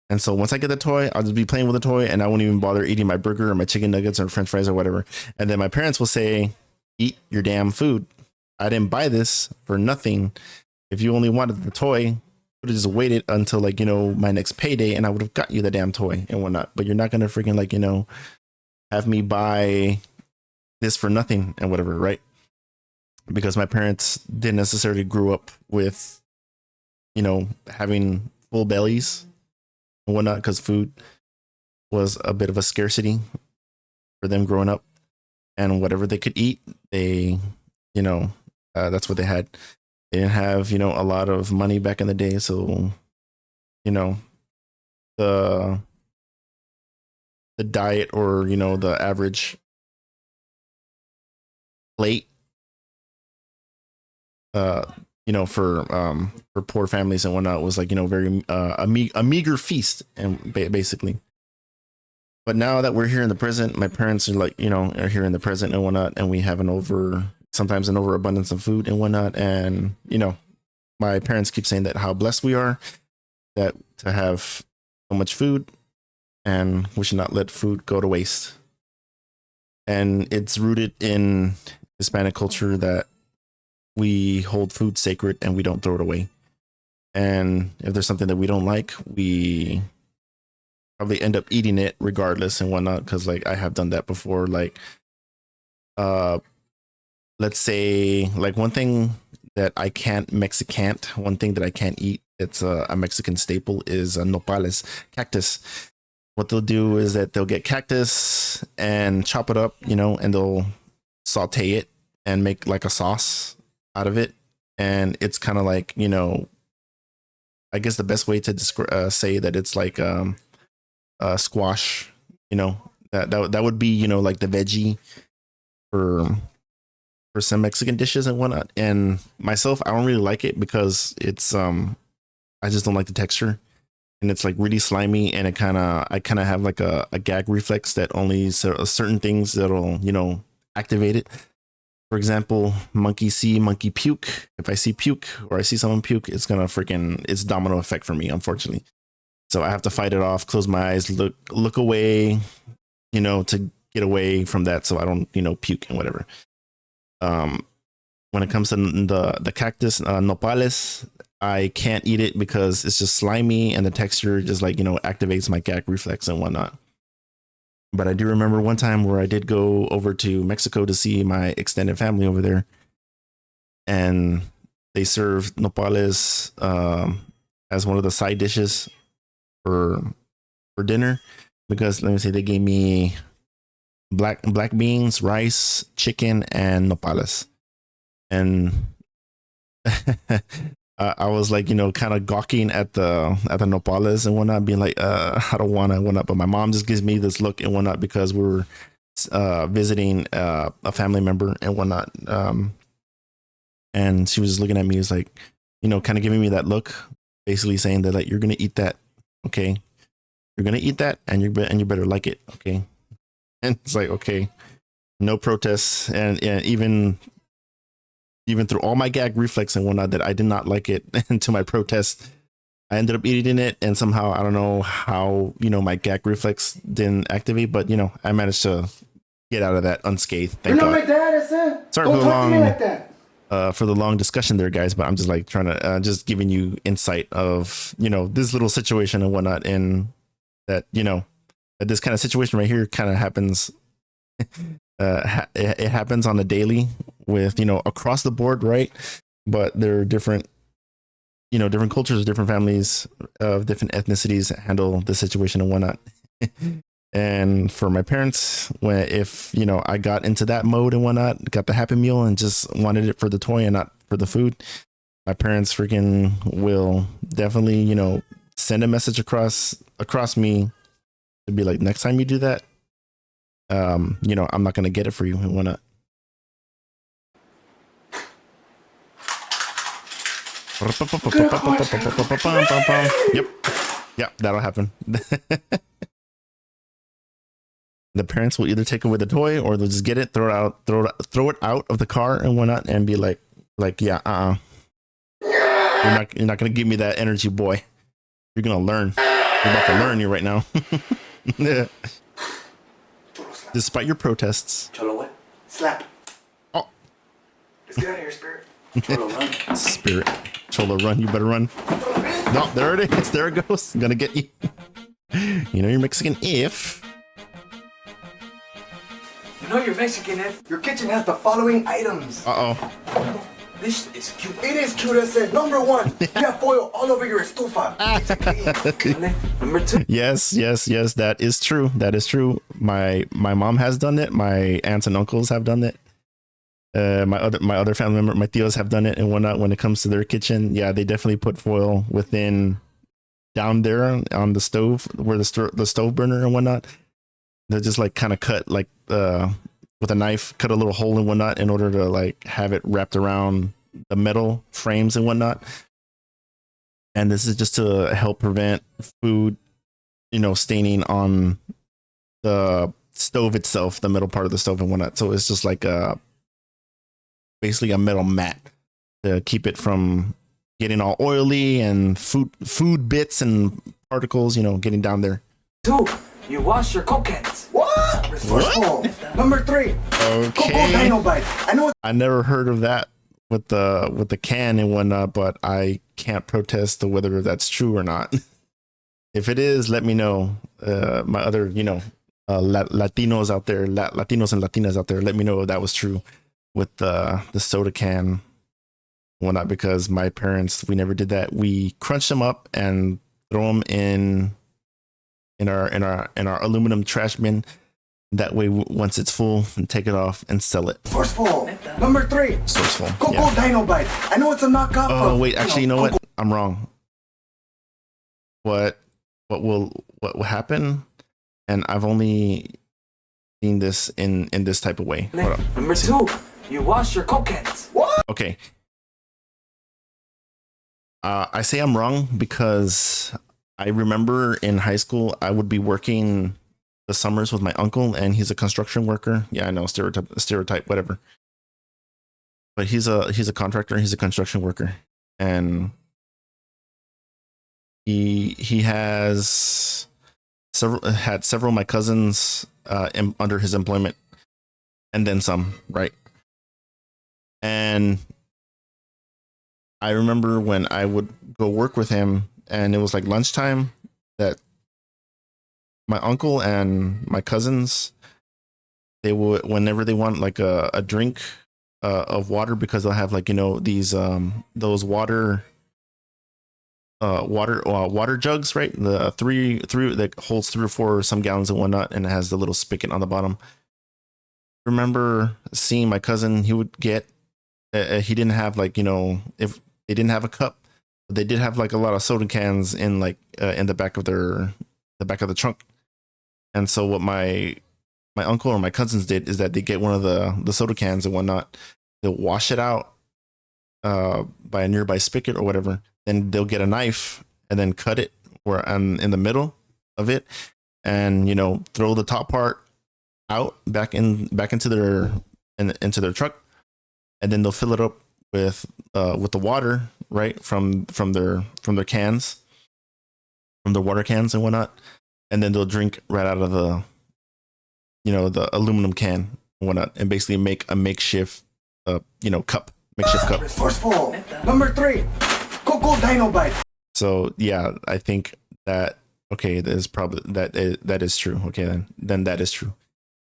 A: And so once I get the toy, I'll just be playing with the toy and I won't even bother eating my burger or my chicken nuggets or French fries or whatever. And then my parents will say, eat your damn food. I didn't buy this for nothing. If you only wanted the toy, I would have just waited until like, you know, my next payday and I would have got you the damn toy and whatnot. But you're not going to freaking like, you know, have me buy this for nothing and whatever, right? Because my parents didn't necessarily grow up with, you know, having full bellies and whatnot, because food was a bit of a scarcity for them growing up, and whatever they could eat, they, you know, That's what they had. They didn't have, you know, a lot of money back in the day, so you know, the diet, or you know, the average plate, you know, for poor families and whatnot was like, you know, very a meager feast, and basically. But now that we're here in the present, my parents are like, you know, are here in the present and whatnot, and we have sometimes an overabundance of food and whatnot. And, you know, my parents keep saying that how blessed we are that to have so much food, and we should not let food go to waste. And it's rooted in Hispanic culture that we hold food sacred and we don't throw it away. And if there's something that we don't like, we probably end up eating it regardless and whatnot. Because like I have done that before. Like, let's say like one thing that I can't eat. It's a Mexican staple is nopales, cactus. What they'll do is that they'll get cactus and chop it up, you know, and they'll saute it and make like a sauce out of it. And it's kind of like, you know, I guess the best way to say that it's like squash, you know, that would be, you know, like the veggie for some Mexican dishes and whatnot. And myself, I don't really like it because it's I just don't like the texture, and it's like really slimy, and I kind of have like a gag reflex that only certain things that'll, you know, activate it. For example, monkey see, monkey puke. If I see puke or I see someone puke, it's domino effect for me, unfortunately. So I have to fight it off, close my eyes, look away, you know, to get away from that, so I don't, you know, puke and whatever. When it comes to the cactus, nopales, I can't eat it because it's just slimy, and the texture just like, you know, activates my gag reflex and whatnot. But I do remember one time where I did go over to Mexico to see my extended family over there, and they served nopales as one of the side dishes for dinner, because let me say they gave me black beans, rice, chicken, and nopales. And I was like, you know, kind of gawking at the nopales and whatnot, being like, I don't want to whatnot. But my mom just gives me this look and whatnot because we were visiting a family member and whatnot. And she was just looking at me, was like, you know, kind of giving me that look, basically saying that like, you're gonna eat that, okay? You're gonna eat that, and you better like it, okay? And it's like, okay, no protests, and even through all my gag reflex and whatnot that I did not like it, and to my protest, I ended up eating it, and somehow I don't know how, you know, my gag reflex didn't activate, but you know, I managed to get out of that unscathed. Thank God.
B: You're not my dad, I said.
A: Sorry
B: Don't
A: for the
B: talk to me like that.
A: for the long discussion there, guys, but I'm just like trying to just giving you insight of, you know, this little situation and whatnot, and that, you know, that this kind of situation right here kind of happens. It happens on a daily with, you know, across the board, right? But there are different, you know, different cultures, different families of different ethnicities handle the situation and whatnot. And for my parents, if, you know, I got into that mode and whatnot, got the Happy Meal and just wanted it for the toy and not for the food, my parents freaking will definitely, you know, send a message across me to be like, next time you do that, you know, I'm not going to get it for you and whatnot. Yep. Yep, that'll happen. The parents will either take away the toy, or they'll just get it, throw it out of the car and whatnot, and be like, yeah, you're not gonna give me that energy, boy. You're gonna learn. You're about to learn you right now. Yeah. Despite your protests.
B: Cholo, what? Slap.
A: Oh.
B: Let's get out of here, Spirit. Cholo, run.
A: Spirit. Cholo, run. You better run. No, there it is. There it goes. I'm gonna get you. You know you're Mexican if...
B: You know you're Mexican if your kitchen has the following items.
A: Uh-oh.
B: This is cute. It is cute, I said. Number one, you have foil all over your estufa. Number two.
A: Yes, that is true. That is true. My mom has done it. My aunts and uncles have done it. My other family member, my tios have done it and whatnot. When it comes to their kitchen, yeah, they definitely put foil within down there on the stove where the stove burner and whatnot. They'll just like kind of cut like with a knife, cut a little hole and whatnot in order to like have it wrapped around the metal frames and whatnot. And this is just to help prevent food, staining on the stove itself, the metal part of the stove and whatnot. So it's just like basically a metal mat to keep it from getting all oily and food bits and particles, getting down there.
D: 2, you wash your Coke cans.
B: What? Resourceful. Number 3.
A: Okay.
B: Cocoa Dino Bites.
A: I never heard of that with the can and whatnot, but I can't protest to whether that's true or not. If it is, let me know. My other, Latinos out there, Latinos and Latinas out there, let me know if that was true with the soda can and whatnot, because my parents, we never did that. We crunch them up and throw them in our aluminum trash bin. That way, once it's full, and take it off and sell it.
B: Resourceful. Number 3.
A: Sourceful.
B: Cocoa Dino Bites. I know it's a knockoff.
A: Oh wait, actually, you know what? I'm wrong. What will happen? And I've only seen this in this type of way. Hold up.
D: Number 2, you wash your Coke cans.
B: What?
A: Okay. I say I'm wrong because I remember in high school I would be working the summers with my uncle, and he's a construction worker. Yeah, I know, stereotype, whatever. But he's a contractor. He's a construction worker, and he has had several of my cousins under his employment, and then some, right? And I remember when I would go work with him, and it was like lunchtime, that my uncle and my cousins, they would, whenever they want like a drink of water, because they'll have like, these those water jugs, right? The three that holds 3 or 4 some gallons and whatnot, and it has the little spigot on the bottom. Remember seeing my cousin, he would get he didn't have like, if they didn't have a cup, but they did have like a lot of soda cans in like in the back of the trunk. And so what my uncle or my cousins did is that they get one of the soda cans and whatnot, they'll wash it out by a nearby spigot or whatever. Then they'll get a knife and then cut it in the middle of it, and throw the top part out back into their truck, and then they'll fill it up with the water, right, from their cans, from their water cans and whatnot, and then they'll drink right out of the aluminum can and whatnot, and basically make a makeshift makeshift cup.
B: Resourceful. Number 3. Cocoa Dino Bites.
A: So yeah, I think that that is probably that is true. Okay, then that is true.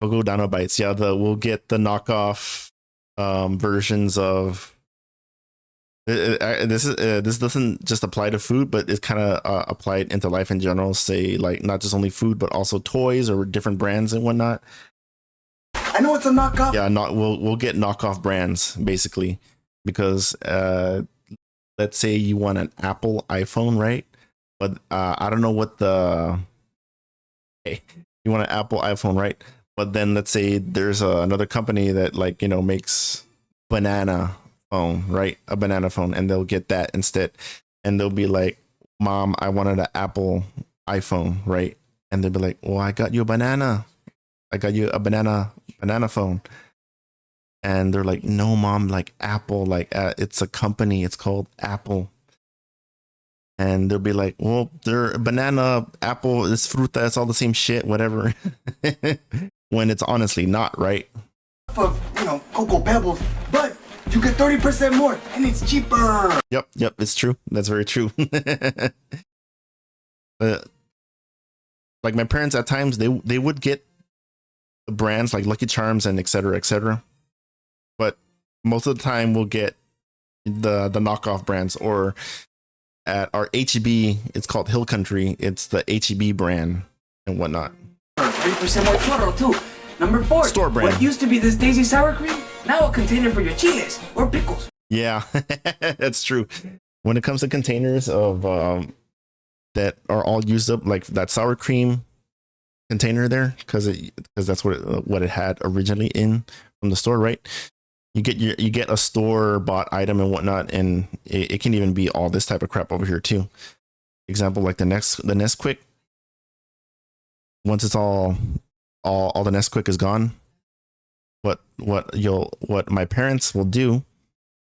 A: Cocoa Dino Bites. Yeah, we'll get the knockoff versions of. This doesn't just apply to food, but it's kind of applied into life in general. Say like not just only food, but also toys or different brands and whatnot.
B: I know it's a knockoff.
A: Yeah, we'll get knockoff brands basically, because let's say you want an Apple iPhone, right? But I don't know what you want an Apple iPhone, right? But then let's say there's another company that like makes banana phone, right? A banana phone, and they'll get that instead, and they'll be like, "Mom, I wanted an Apple iPhone," right? And they'll be like, "Well, I got you a banana. I got you a banana phone." And they're like, "No, Mom, like Apple, like it's a company. It's called Apple." And they'll be like, "Well, they're banana, apple, it's fruta, it's all the same shit, whatever." When it's honestly not, right?
B: Of Cocoa Pebbles, but you get 30% more, and it's cheaper.
A: Yep, it's true. That's very true. Like my parents at times, they would get the brands like Lucky Charms and et cetera, but most of the time we'll get the knockoff brands. Or at our HEB, it's called Hill Country, it's the HEB brand and whatnot.
D: 30% more churro too. Number 4,
A: Store brand.
D: what used to be this Daisy sour cream Now a container for your chiles or pickles.
A: Yeah, that's true. When it comes to containers of that are all used up, like that sour cream container there, because that's what it had originally in from the store, right? You get a store bought item and whatnot, and it can even be all this type of crap over here too. Example, like the Nesquik. Once it's all the Nesquik is gone, what my parents will do,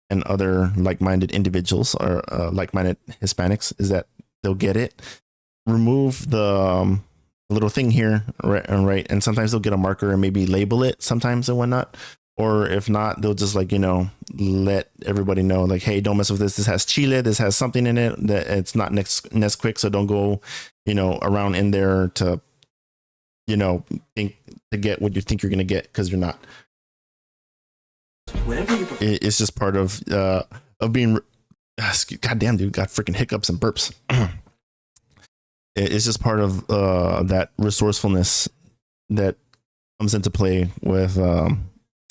A: and other like-minded individuals or like-minded Hispanics, is that they'll get it, remove the little thing here, right, and sometimes they'll get a marker and maybe label it sometimes and whatnot. Or if not, they'll just like, let everybody know, like, hey, don't mess with this. This has chile. This has something in it that it's not Nesquik. So don't go, around in there to, think to get what you think you're going to get, because you're not. It's just part of being, goddamn, dude, got freaking hiccups and burps. It's just part of that resourcefulness that comes into play with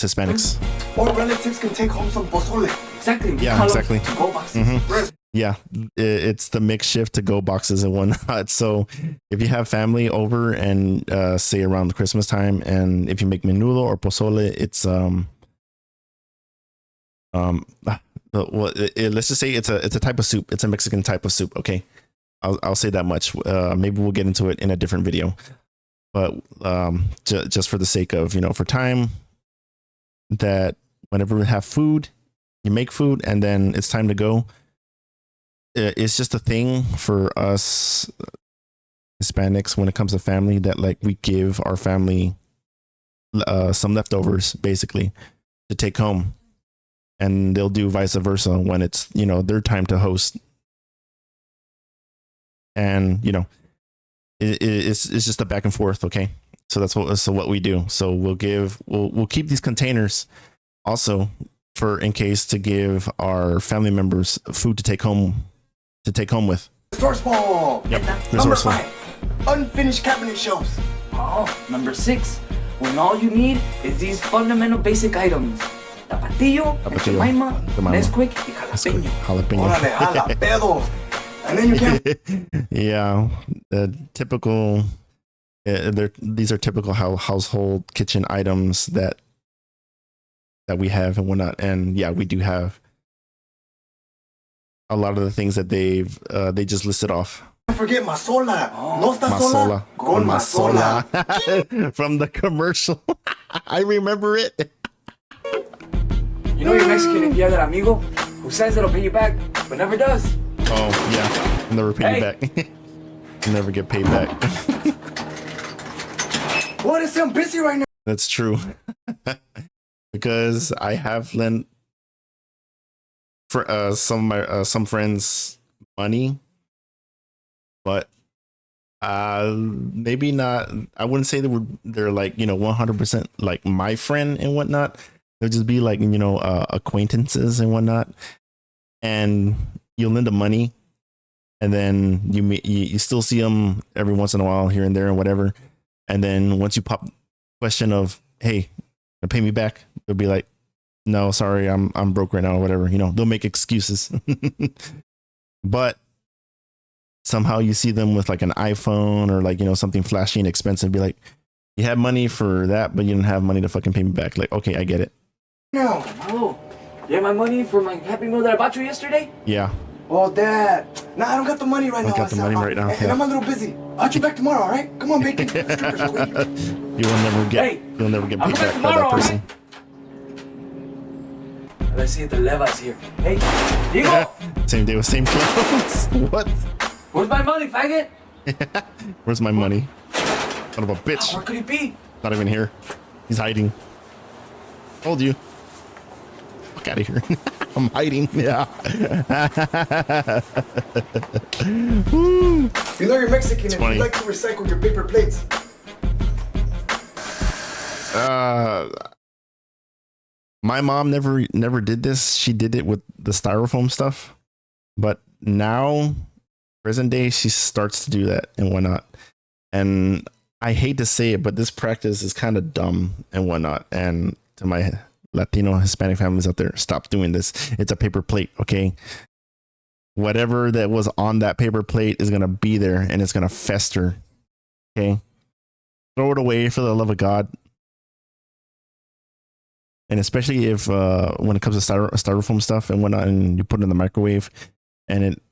A: Hispanics.
B: Or relatives can take home some pozole.
D: Exactly.
A: Yeah, exactly.
D: To-go boxes.
A: Mm-hmm. Yeah, it's the makeshift to-go boxes and whatnot. So if you have family over and say around Christmas time, and if you make menudo or pozole, it's let's just say it's a type of soup. It's a Mexican type of soup. Okay, I'll say that much. Maybe we'll get into it in a different video, but just for the sake of for time, that whenever we have food, you make food, and then it's time to go. It's just a thing for us Hispanics when it comes to family, that like we give our family some leftovers basically to take home, and they'll do vice versa when it's their time to host. And it's just a back and forth. Okay, so that's what we do. So we'll keep these containers also for in case to give our family members food to take home with.
B: Resourceful.
A: Yep.
B: Number
A: Resourceful.
B: 5, unfinished cabinet shelves.
D: Oh, number 6, when all you need is these fundamental basic items. Tapatillo, Jemima, Nesquik, y jalapeño.
B: Órale, jalapeños. And then you can.
A: Yeah, typical. These are typical household kitchen items that we have and whatnot. And yeah, we do have a lot of the things that they just listed off.
B: Don't forget masola. No está sola. Con masola.
A: From the commercial. I remember it.
D: You know you're Mexican if you have that amigo who says it'll pay you back, but never does.
A: Oh yeah, never pay you back. Never get paid back.
B: What is I'm busy right now?
A: That's true. Because I have lent for some friends money, but maybe not. I wouldn't say they're like 100% like my friend and whatnot. They'll just be like acquaintances and whatnot, and you'll lend them money, and then you still see them every once in a while here and there and whatever. And then once you pop question of, hey, pay me back, they'll be like, no, sorry, I'm broke right now or whatever. They'll make excuses. But somehow you see them with like an iPhone or like something flashy and expensive, be like, you have money for that, but you don't have money to fucking pay me back. Like, okay, I get it.
B: No.
D: Oh, you have my money for my Happy Meal that I bought you yesterday?
A: Yeah.
B: Oh, Dad. Nah, I don't got the money right now.
A: I got the money right now.
B: And I'm a little busy. I'll get back tomorrow, all right? Come on, bacon.
A: You'll never get paid back by that person.
D: Let's see if the Leva's here. Hey, Diego!
A: Same day with same clothes. What?
D: Where's my money, faggot?
A: Where's my money? Son of a bitch.
D: Where could he be?
A: Not even here. He's hiding. Told you. Fuck out of here. I'm hiding. Yeah.
B: You know you're Mexican if
A: funny.
B: you like to recycle your paper plates.
A: My mom never did this. She did it with the styrofoam stuff, but now, present day, she starts to do that and whatnot. And I hate to say it, but this practice is kind of dumb and whatnot. And to my Latino Hispanic families out there, stop doing this. It's a paper plate, okay? Whatever that was on that paper plate is gonna be there and it's gonna fester. Okay, throw it away for the love of God. And especially if when it comes to styrofoam stuff and whatnot, and you put it in the microwave and it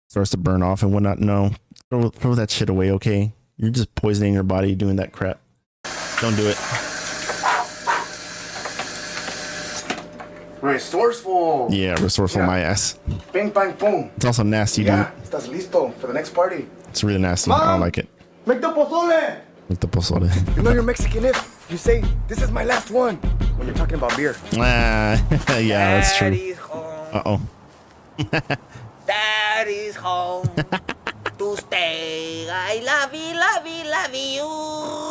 A: starts to burn off and whatnot, no, throw that shit away. Okay, you're just poisoning your body doing that crap. Don't do it.
B: Resourceful.
A: Yeah, resourceful, my ass.
B: Bing, bang, boom.
A: It's also nasty, dude.
B: Estás listo for the next party.
A: It's really nasty. I don't like it.
B: Make the pozole.
A: Make the pozole.
B: You know you're Mexican if you say, this is my last one, when you're talking about beer.
A: Yeah, that's true.
C: Daddy's home.
A: Uh-oh.
C: Daddy's home to stay. I love you.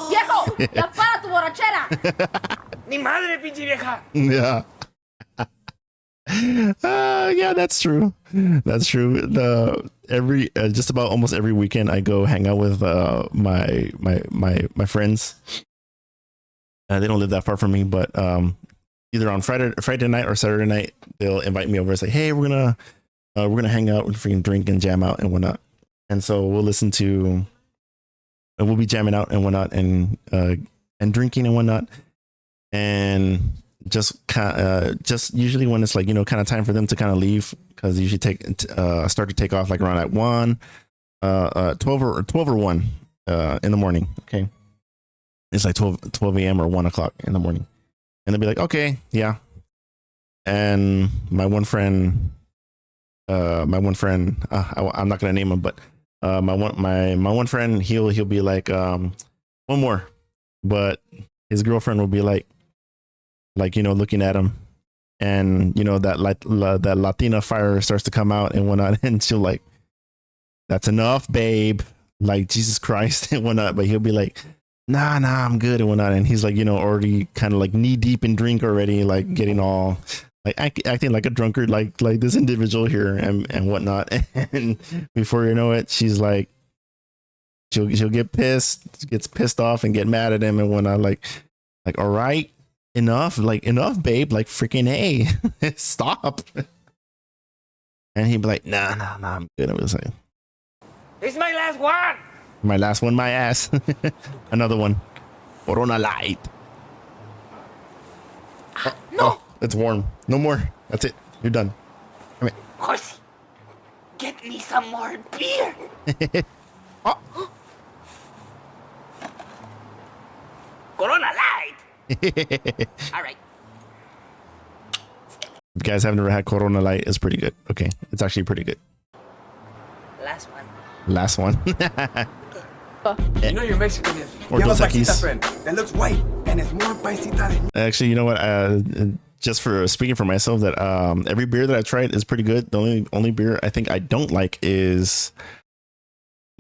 H: ¡Viejo! ¡Ya para tu borrachera!
C: ¡Ni madre, pinche vieja!
A: Yeah. Yeah, that's true. That's true. Just about almost every weekend I go hang out with my friends. They don't live that far from me, but either on Friday night or Saturday night they'll invite me over and say, hey, we're gonna hang out and freaking drink and jam out and whatnot. And so we'll be jamming out and whatnot and drinking and whatnot. And just usually when it's like, you know, kind of time for them to kind of leave, because they usually start to take off like around at 1, 12 or 1 in the morning. Okay, it's like 12 a.m. or 1 o'clock in the morning, and they'll be like, okay, yeah. And my one friend, I'm not gonna name him, but my one friend, he'll be like, one more, but his girlfriend will be like, you know, looking at him, and you know that that Latina fire starts to come out and whatnot, and she'll like, that's enough, babe, like Jesus Christ and whatnot. But he'll be like, nah, I'm good and whatnot, and he's like, you know, already kind of like knee deep in drink already, like getting all like acting like a drunkard, like this individual here and whatnot. And before you know it, she's like, she'll get gets pissed off and get mad at him and whatnot, like all right. Enough, babe, like freaking A, stop. And he'd be like, nah, I'm good. I was like,
C: It's my last one.
A: my last one, my ass. Another one. Corona Light. No. It's warm. No more. That's it. You're done. Come here.
C: Horsey, get me some more beer. Corona Light. All right.
A: If you guys have never had Corona Light, it's pretty good. Okay, it's actually pretty good.
C: Last one.
A: Last one.
B: You know you're Mexican if
A: Or
B: you have
A: Dos
B: a paisita
A: Equis.
B: friend that looks white and it's more paisita than
A: Actually, you know what? Just for speaking for myself, that every beer that I've tried is pretty good. The only beer I think I don't like is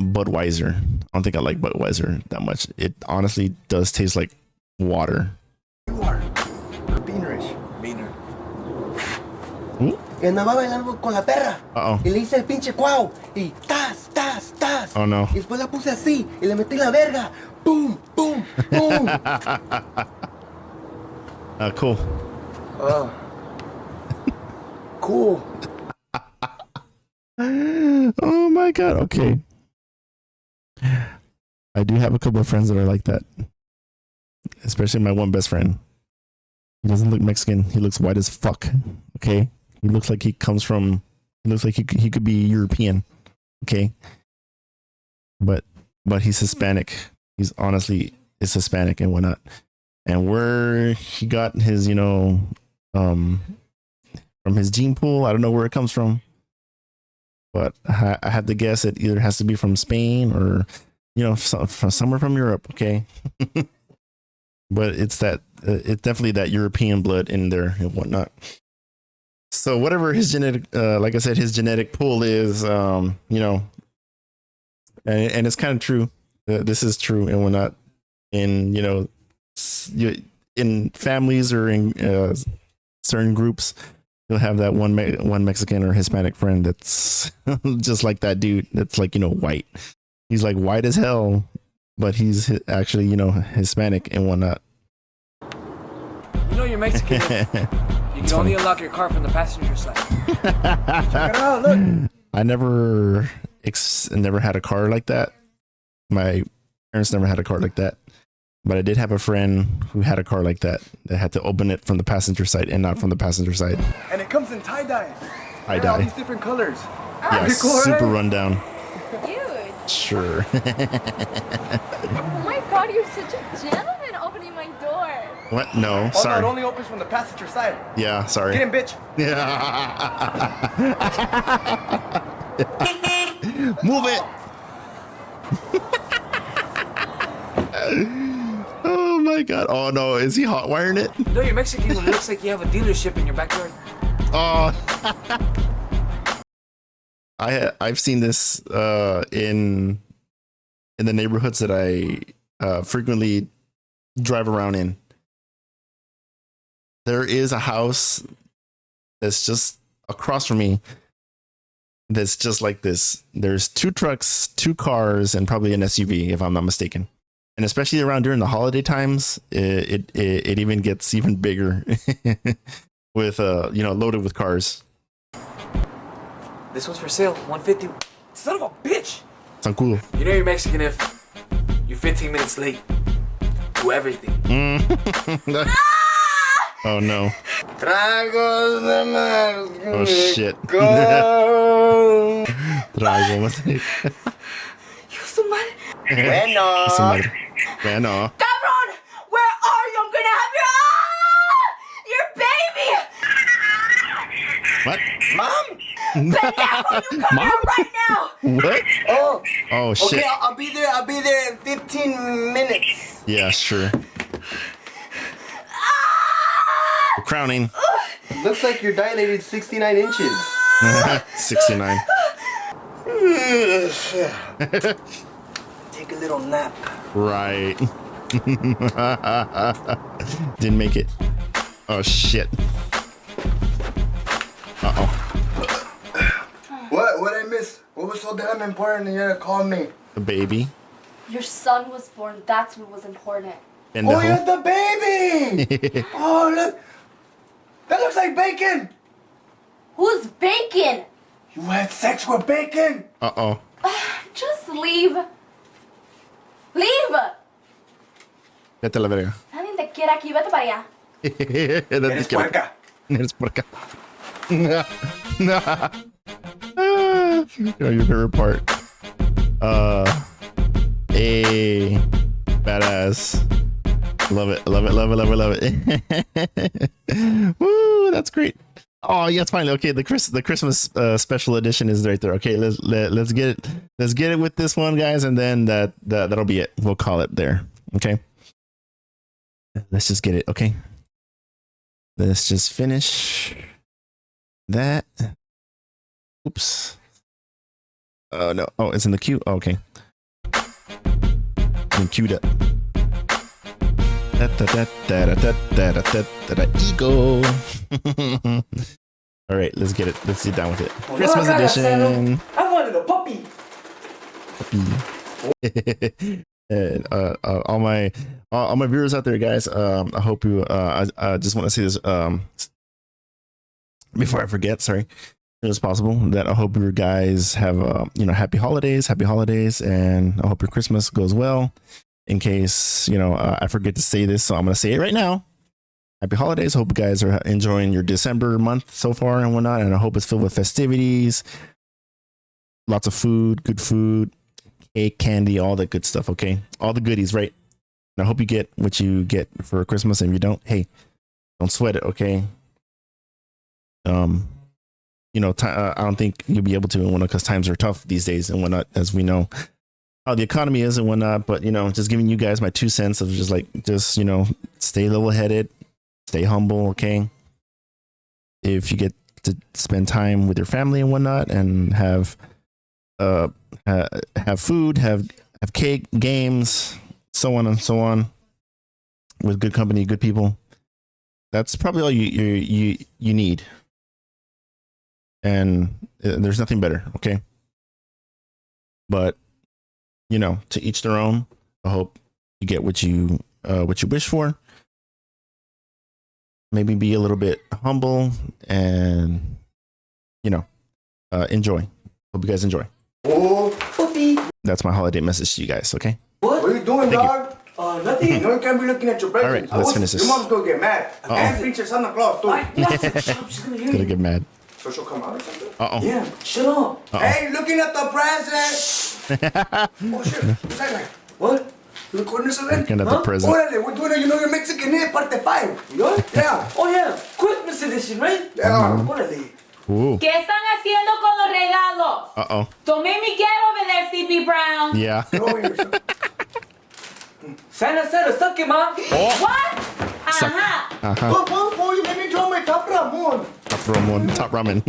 A: Budweiser. I don't think I like Budweiser that much. It honestly does taste like water.
B: you are. You're beanerish.
C: Beaner.
G: Y andaba bailando con la perra.
A: Uh-oh.
G: Y le hice el pinche cuau. Y tas, tas, tas.
A: Oh no.
G: Y después la puse así. Y le metí la verga. Boom, boom, boom.
A: Cool.
B: Cool.
A: Oh my god. Okay. I do have a couple of friends that are like that. Especially my one best friend. He doesn't look Mexican. He looks white as fuck. Okay. He looks like he could be European. Okay. But he's Hispanic. He's honestly is Hispanic and whatnot. And where he got his, you know, from his gene pool, I don't know where it comes from. But I have to guess it either has to be from Spain or, you know, from somewhere from Europe. Okay. But it's definitely that European blood in there and whatnot. So whatever his genetic, like I said, his genetic pool is, you know, and it's kind of true. This is true and whatnot. In, you know, in families or in certain groups, you'll have that one Mexican or Hispanic friend that's just like that dude. That's like, you know, white. He's like white as hell, but he's actually, you know, Hispanic and whatnot.
B: You know
D: know you're Mexican. You can only unlock your car from the passenger side.
B: Check it out, look.
A: I never had a car like that. My parents never had a car like that. But I did have a friend who had a car like that. They had to open it from the passenger side and not from the passenger side.
B: And it comes in tie-dye.
A: Tie-dye.
B: All these different colors.
A: Yeah,
B: Pretty cool,
A: super
B: right?
A: rundown.
H: Huge.
A: Sure.
H: Oh my god, you're such a gentleman opening my door.
A: What? No,
B: Oh,
A: sorry.
B: no, it only opens from the passenger side.
A: Yeah, sorry.
B: Get in, bitch.
A: Yeah. Move it. Oh my god. Oh no, is he hot wiring it?
D: You know you're Mexican when it looks like you have a dealership in your backyard.
A: Oh. I've seen this in the neighborhoods that I frequently drive around in. There is a house that's just across from me that's just like this. There's 2 trucks, 2 cars, and probably an SUV, if I'm not mistaken. And especially around during the holiday times, it even gets even bigger with loaded with cars.
D: This one's for sale, $150. Son of a bitch!
A: Sound cool.
D: You know you're Mexican if you're 15 minutes late to everything.
A: Oh no.
B: Tragos de
A: Oh shit.
B: Mexico.
A: Tragos.
B: Bueno.
A: Bueno.
H: Cabron, where are you? I'm gonna have your baby.
A: What?
B: Mom?
H: Pendejo, you come here right now.
A: What?
B: Oh.
A: Oh shit.
B: Okay, I'll be there. I'll be there in 15 minutes.
A: Yeah, sure. We're crowning.
B: Looks like you're dilated 69 inches.
A: 69.
B: Take a little nap.
A: Right. Didn't make it. Oh shit. Uh-oh.
B: What I miss? What was so damn important and you had to call me?
A: The baby.
H: Your son was born. That's what was important.
B: Oh, you had the baby! Oh, look. That looks like bacon.
H: Who's bacon?
B: You had sex with bacon.
A: Uh-oh.
H: Just leave. Leave.
A: Vete a la verga.
H: Nadie te quiere aquí. Vete para allá.
B: Eres puerca.
A: Eres puerca. Your favorite part. Badass. Love it. Woo, that's great. Oh, yes, finally. Okay, the Christmas special edition is right there. Okay, let's get it. Let's get it with this one, guys, and then that'll be it. We'll call it there. Okay. Let's just get it. Okay. Let's just finish that. Oops. Oh no. Oh, it's in the queue. Oh, okay. Been queued up. Ego. All right, let's get it. Let's sit down with it. Christmas edition.
D: I wanted a puppy.
A: And all my viewers out there, guys. I hope you. I just want to say this before I forget. Sorry, as soon as possible. That I hope you guys have happy holidays, and I hope your Christmas goes well. In case I forget to say this, so I'm gonna say it right now. Happy holidays. Hope you guys are enjoying your December month so far and whatnot, and I hope it's filled with festivities, lots of food, good food, cake, candy, all that good stuff. Okay, all the goodies, right? And I hope you get what you get for Christmas, and if you don't, hey, don't sweat it. Okay. I don't think you'll be able to and whatnot because times are tough these days and whatnot, as we know how the economy is and whatnot. But just giving you guys my 2 cents of just stay level-headed, stay humble. Okay. If you get to spend time with your family and whatnot, and have food, have cake, games, so on and so on, with good company, good people, that's probably all you need. And there's nothing better. Okay. But to each their own. I hope you get what you wish for. maybe be a little bit humble and, you know, enjoy. Hope you guys enjoy.
B: Oh, puppy.
A: That's my holiday message to you guys. Okay.
B: What are you doing,
A: Thank you.
B: dog? Nothing. No one can be looking at your presents.
A: All right, let's finish this.
B: Your mom's gonna get mad. And feature Santa Claus too.
D: She's gonna hear
A: Gonna
D: you.
A: get mad.
B: So she'll come out or something?
D: Yeah, shut up.
B: Hey, looking at the present. Oh shit. What's that like?
D: What?
B: Look what this is in.
A: Looking at the present.
B: Órale, we're doing it. You know you're Mexican, eh? Parte 5.
D: What?
B: Yeah.
D: Oh yeah, Christmas edition, right?
B: Yeah.
D: Órale.
A: Ooh.
H: ¿Qué están haciendo con los regalos? Don't make me get over there, CP Brown.
A: Yeah.
B: Get over here, son.
D: Santa said a suck it, Mom.
H: What? Uh-huh.
B: Oh, you made me draw my top Ramon.
A: Top ramen. Top ramen.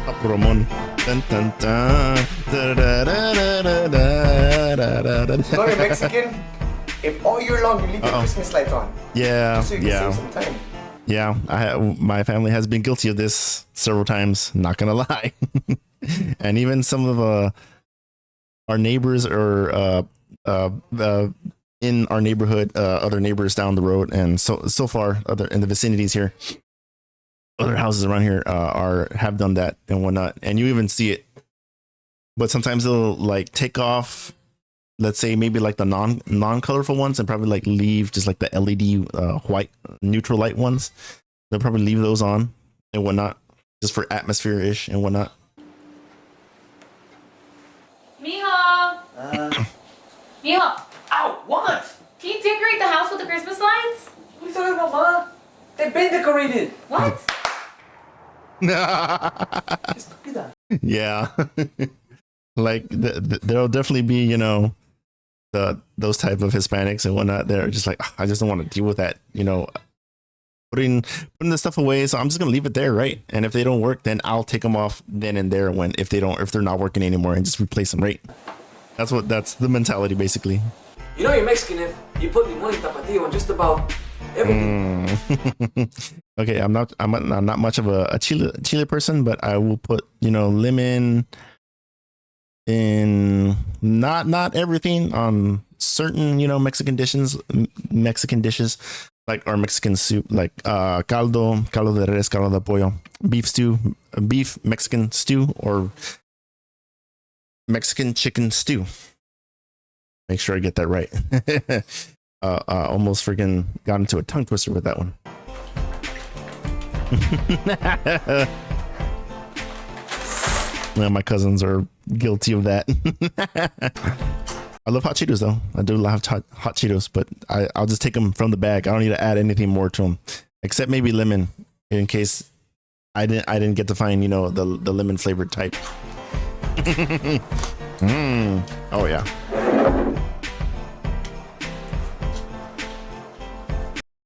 A: Top ramen. Dun, dun, dun. Da, da, da, da, da, da, da, da.
B: You know you're Mexican? If all year long you leave your Christmas lights on.
A: Yeah.
B: So you can
A: Yeah.
B: save some time.
A: Yeah, my family has been guilty of this several times. Not gonna lie, and even some of our neighbors or in our neighborhood, other neighbors down the road, and so far other in the vicinities here, other houses around here have done that and whatnot, and you even see it. But sometimes they'll like take off, let's say maybe like the non-colorful ones, and probably like leave just like the LED white neutral light ones. They'll probably leave those on and whatnot, just for atmosphere-ish and whatnot.
H: Mijo. Mijo.
D: Ow, what?
H: Can you decorate the house with the Christmas lights?
D: What are you talking about, Ma? They've been decorated.
H: What?
D: Estúpida.
A: Yeah. Like there'll definitely be, you know, those type of Hispanics and whatnot. They're just like, I just don't want to deal with that, you know, putting the stuff away. So I'm just gonna leave it there, right? And if they don't work, then I'll take them off then and there if they're not working anymore, and just replace them, right? That's the mentality basically.
D: You know you're Mexican if you put limon and tapatio on just about everything.
A: Okay, I'm not much of a chile person, but I will put, you know, lemon in not everything, on certain, you know, Mexican dishes like our Mexican soup, like caldo de res, caldo de pollo, beef Mexican stew, or Mexican chicken stew. Make sure I get that right. Almost freaking got into a tongue twister with that one. Yeah, my cousins are guilty of that. I love hot Cheetos though. I do love hot Cheetos, but I'll just take them from the bag. I don't need to add anything more to them, except maybe lemon, in case I didn't get to find, you know, the lemon flavored type. Oh yeah.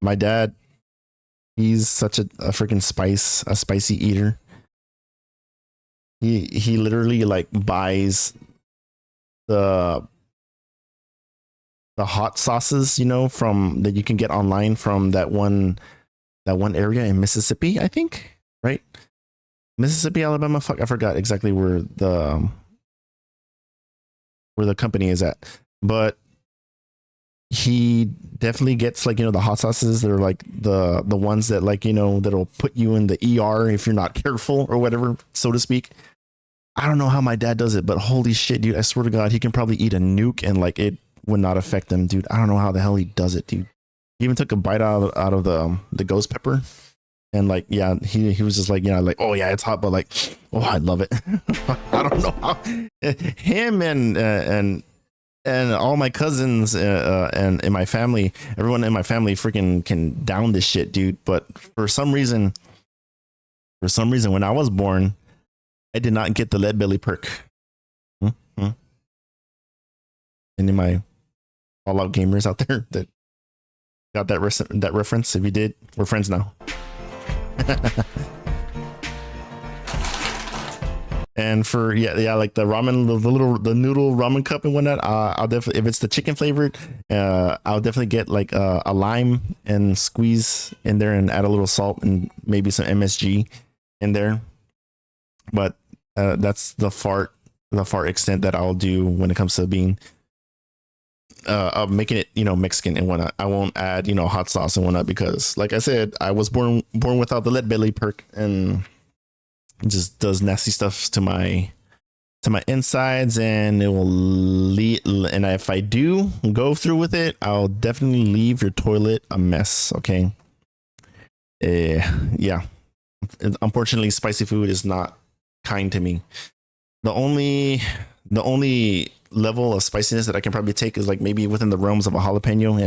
A: My dad, he's such a freaking spicy eater. He literally like buys the hot sauces, you know, from that you can get online from that one area in Mississippi, I think, right? Mississippi, Alabama. Fuck, I forgot exactly where the company is at, but he definitely gets, like, you know, the hot sauces that are like the ones that, like, you know, that'll put you in the ER if you're not careful or whatever, so to speak. I don't know how my dad does it, but holy shit, dude, I swear to God, he can probably eat a nuke and like it would not affect him, dude. I don't know how the hell he does it, dude. He even took a bite out of the ghost pepper, and like, yeah, he was just like, yeah, like, oh yeah, it's hot, but like, oh, I love it. I don't know how him and all my cousins and in my family, everyone in my family freaking can down this shit, dude. But for some reason, when I was born, I did not get the lead belly perk. Mm-hmm. Any of my Fallout gamers out there that got that reference? If you did, we're friends now. And for like the ramen, the noodle ramen cup and whatnot, I'll definitely, if it's the chicken flavored, I'll definitely get like a lime and squeeze in there and add a little salt and maybe some MSG in there. But that's the far extent that I'll do when it comes to being making it, Mexican and whatnot. I won't add, hot sauce and whatnot because, like I said, I was born without the lead belly perk, and it just does nasty stuff to my insides, and it will lead. And if I do go through with it, I'll definitely leave your toilet a mess. Okay. Yeah. Unfortunately, spicy food is not kind to me. The only level of spiciness that I can probably take is like maybe within the realms of a jalapeno,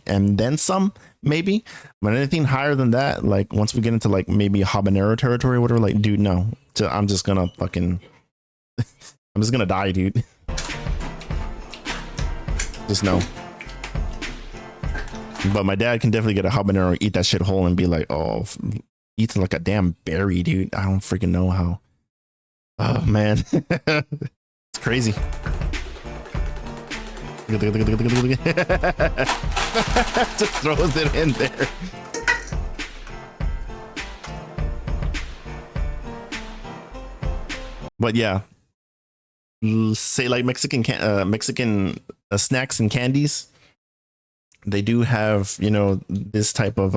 A: and then some, maybe. But anything higher than that, like once we get into like maybe habanero territory or whatever, like, dude, no. I'm just gonna fucking I'm just gonna die, dude. Just no. But my dad can definitely get a habanero, eat that shit whole, and be like, oh, eats like a damn berry, dude. I don't freaking know how. Oh man, it's crazy. Just throws it in there. But yeah, say like Mexican snacks and candies. They do have, this type of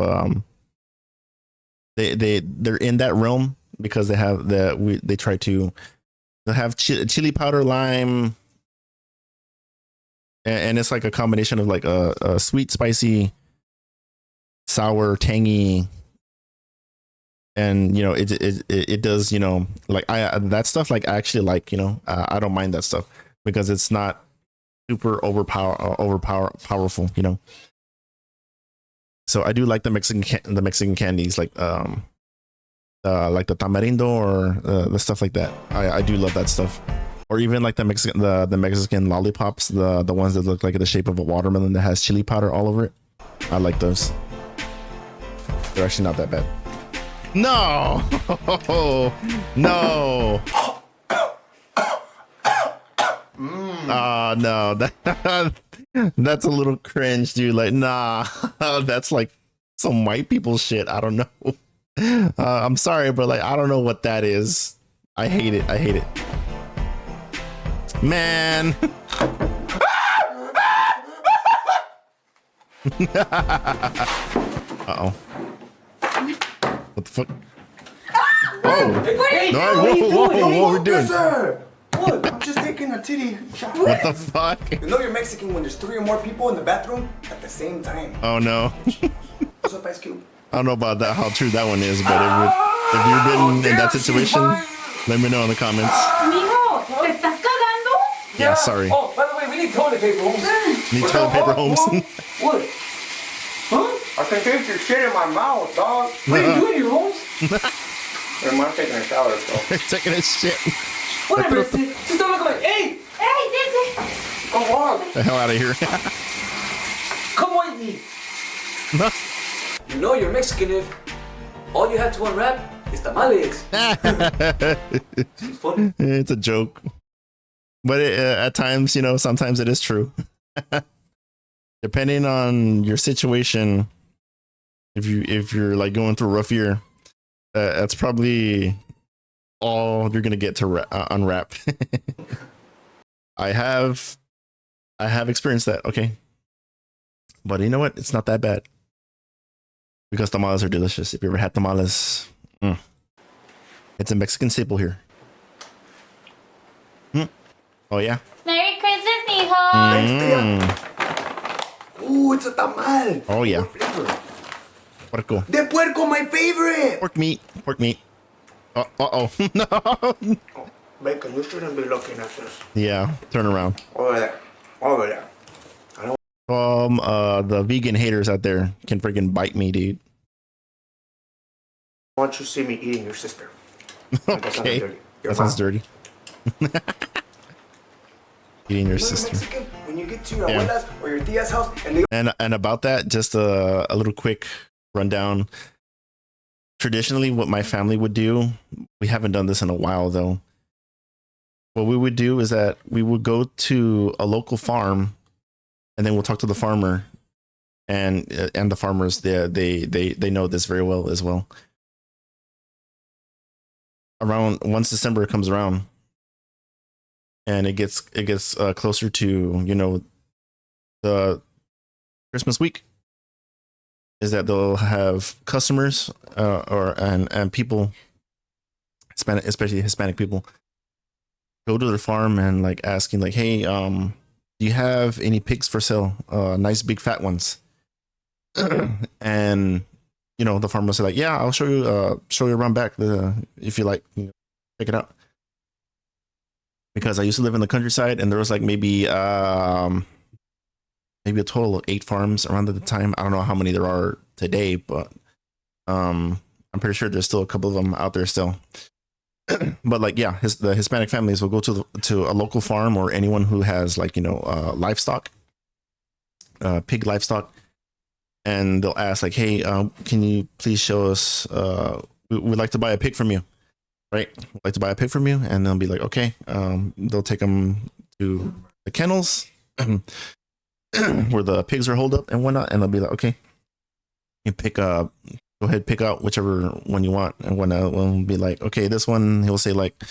A: they're in that realm because they have they try to have chili powder, lime, and it's like a combination of like a sweet, spicy, sour, tangy, and it does, like that stuff, like I actually like, I don't mind that stuff because it's not super powerful, so I do like the Mexican candies, like the tamarindo or the stuff like that. I do love that stuff. Or even like the Mexican lollipops, the ones that look like the shape of a watermelon that has chili powder all over it. I like those. They're actually not that bad. No, no. No, that's a little cringe, dude. Like, nah, that's like some white people shit. I don't know. I'm sorry, but like, I don't know what that is. I hate it. Man. Uh-oh. What the fuck? Oh.
B: Hey,
A: No,
B: what
A: whoa,
B: are you
A: whoa,
B: doing?
A: whoa, what are we doing?
B: What? I'm just taking a titty shot.
A: What the fuck?
B: You know you're Mexican when there's 3 or more people in the bathroom at the same time.
A: Oh no.
B: What's up, Ice Cube?
A: I don't know about that, how true that one is, but if you've been in that situation, let me know in the comments.
H: Mijo, ¿te estás cagando?
A: Yeah, sorry.
D: Oh, by the way, we need toilet paper, Holmes.
A: Need toilet paper, Holmes.
D: What? Huh?
B: I can taste your shit in my mouth, dog.
D: What are you doing here, Holmes?
B: I'm taking a shower, so.
A: Taking a shit.
D: Whatever, just don't look like, hey!
H: Hey, this
B: Go on.
A: The hell out of here.
D: Come with me! You know you're Mexican if all you have to unwrap is tamales. It's funny.
A: It's a joke. But at times, sometimes it is true. Depending on your situation, if you're like going through a rough year, that's probably all you're gonna get to unwrap. I have experienced that. Okay, but you know what? It's not that bad because tamales are delicious. If you ever had tamales, it's a Mexican staple here. Oh yeah.
H: Merry Christmas, mijo.
B: Thanks, Tia. Ooh, it's a tamal.
A: Oh yeah.
B: What flavor?
A: Puerco.
B: De puerco, my favorite.
A: Pork meat. Oh. No.
B: Bacon, you shouldn't be looking at this.
A: Yeah. Turn around.
B: Over there.
A: The vegan haters out there can freaking bite me, dude.
B: I want you to see me eating your sister.
A: Okay. That sounds dirty. Eating your sister.
B: Mexican, when you get to your
A: Yeah.
B: abuela's or your tia's house and they
A: And about that, just a little quick rundown. Traditionally, what my family would do, we haven't done this in a while though. What we would do is that we would go to a local farm, and then we'll talk to the farmer, and the farmers they know this very well as well. Around once December comes around, and it gets closer to the Christmas week is that they'll have customers and people, Hispanic, especially Hispanic people, go to their farm and like asking like, hey, do you have any pigs for sale? Nice big fat ones. And the farmer will say like, yeah, I'll show you around back if you like, check it out. Because I used to live in the countryside and there was like maybe a total of 8 farms around at the time. I don't know how many there are today, but I'm pretty sure there's still a couple of them out there still. But like, yeah, the Hispanic families will go to a local farm or anyone who has like, livestock, pig livestock. And they'll ask like, hey, can you please show us, we'd like to buy a pig from you, right? We'd like to buy a pig from you. And they'll be like, okay, they'll take them to the kennels where the pigs are holed up and whatnot. And they'll be like, okay, you go ahead, pick out whichever one you want. And when will be like, okay, this one, he'll say like,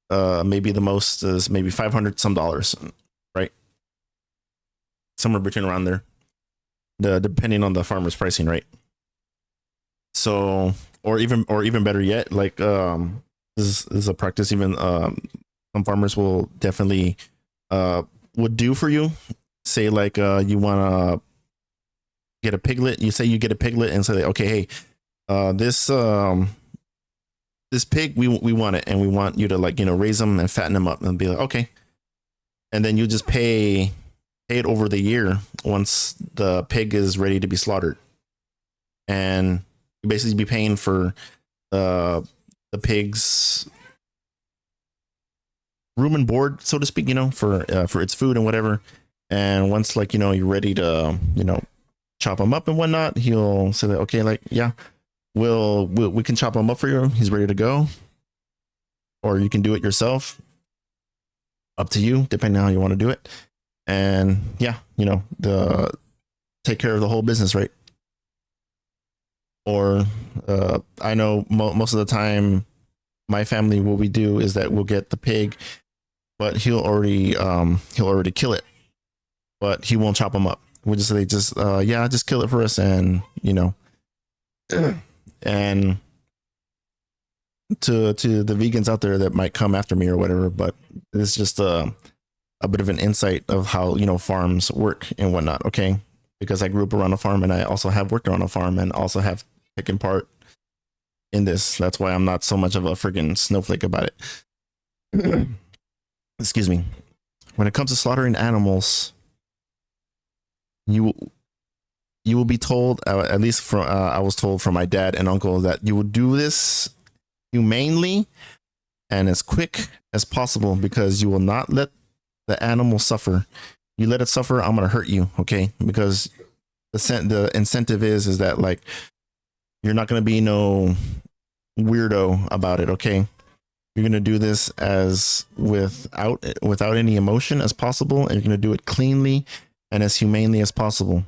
A: maybe the most is maybe $500 some, right? Somewhere between around there. Depending on the farmer's pricing, right? So, or even better yet, like this is a practice even some farmers will definitely would do for you. Say like you want to get a piglet, you say you get a piglet and say, okay, hey, this pig we want it and we want you to like raise them and fatten them up, and be like, okay, and then you just pay it over the year once the pig is ready to be slaughtered, and you basically be paying for the pig's room and board, so to speak, for its food and whatever. And once like you're ready to chop him up and whatnot, he'll say that, okay, like, yeah, we can chop him up for you, he's ready to go, or you can do it yourself, up to you, depending on how you want to do it. And yeah, take care of the whole business, right? Or I know most of the time my family, what we do is that we'll get the pig, but he'll already kill it, but he won't chop them up. We'll just say, just kill it for us, and and to the vegans out there that might come after me or whatever, but it's just a bit of an insight of how farms work and whatnot. Okay, because I grew up around a farm, and I also have worked around a farm, and also have taken part in this. That's why I'm not so much of a freaking snowflake about it. Excuse me. When it comes to slaughtering animals, you will be told, at least from I was told from my dad and uncle, that you will do this humanely and as quick as possible, because you will not let the animal suffer. You let it suffer, I'm gonna hurt you, okay? Because the incentive is that like you're not gonna be no weirdo about it, okay? You're gonna do this as without any emotion as possible, and you're gonna do it cleanly and as humanely as possible.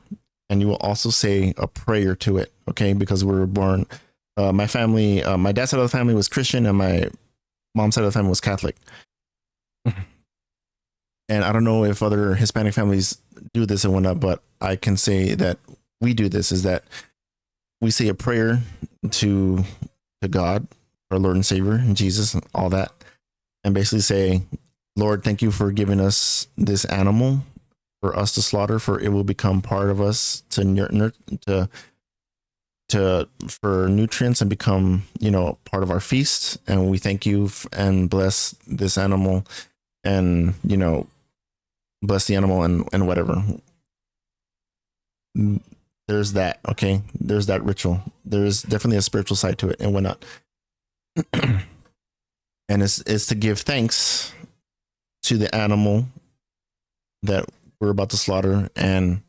A: And you will also say a prayer to it, okay? Because we were born. My family, my dad's side of the family was Christian, and my mom's side of the family was Catholic. And I don't know if other Hispanic families do this and whatnot, but I can say that we do this, is that we say a prayer to God, our Lord and Savior, and Jesus, and all that. And basically say, Lord, thank you for giving us this animal for us to slaughter, for it will become part of us for nutrients and become, part of our feast. And we thank you and bless this animal, and, bless the animal and whatever. There's that, okay? There's that ritual. There's definitely a spiritual side to it and whatnot. And it's to give thanks to the animal that we're about to slaughter, and,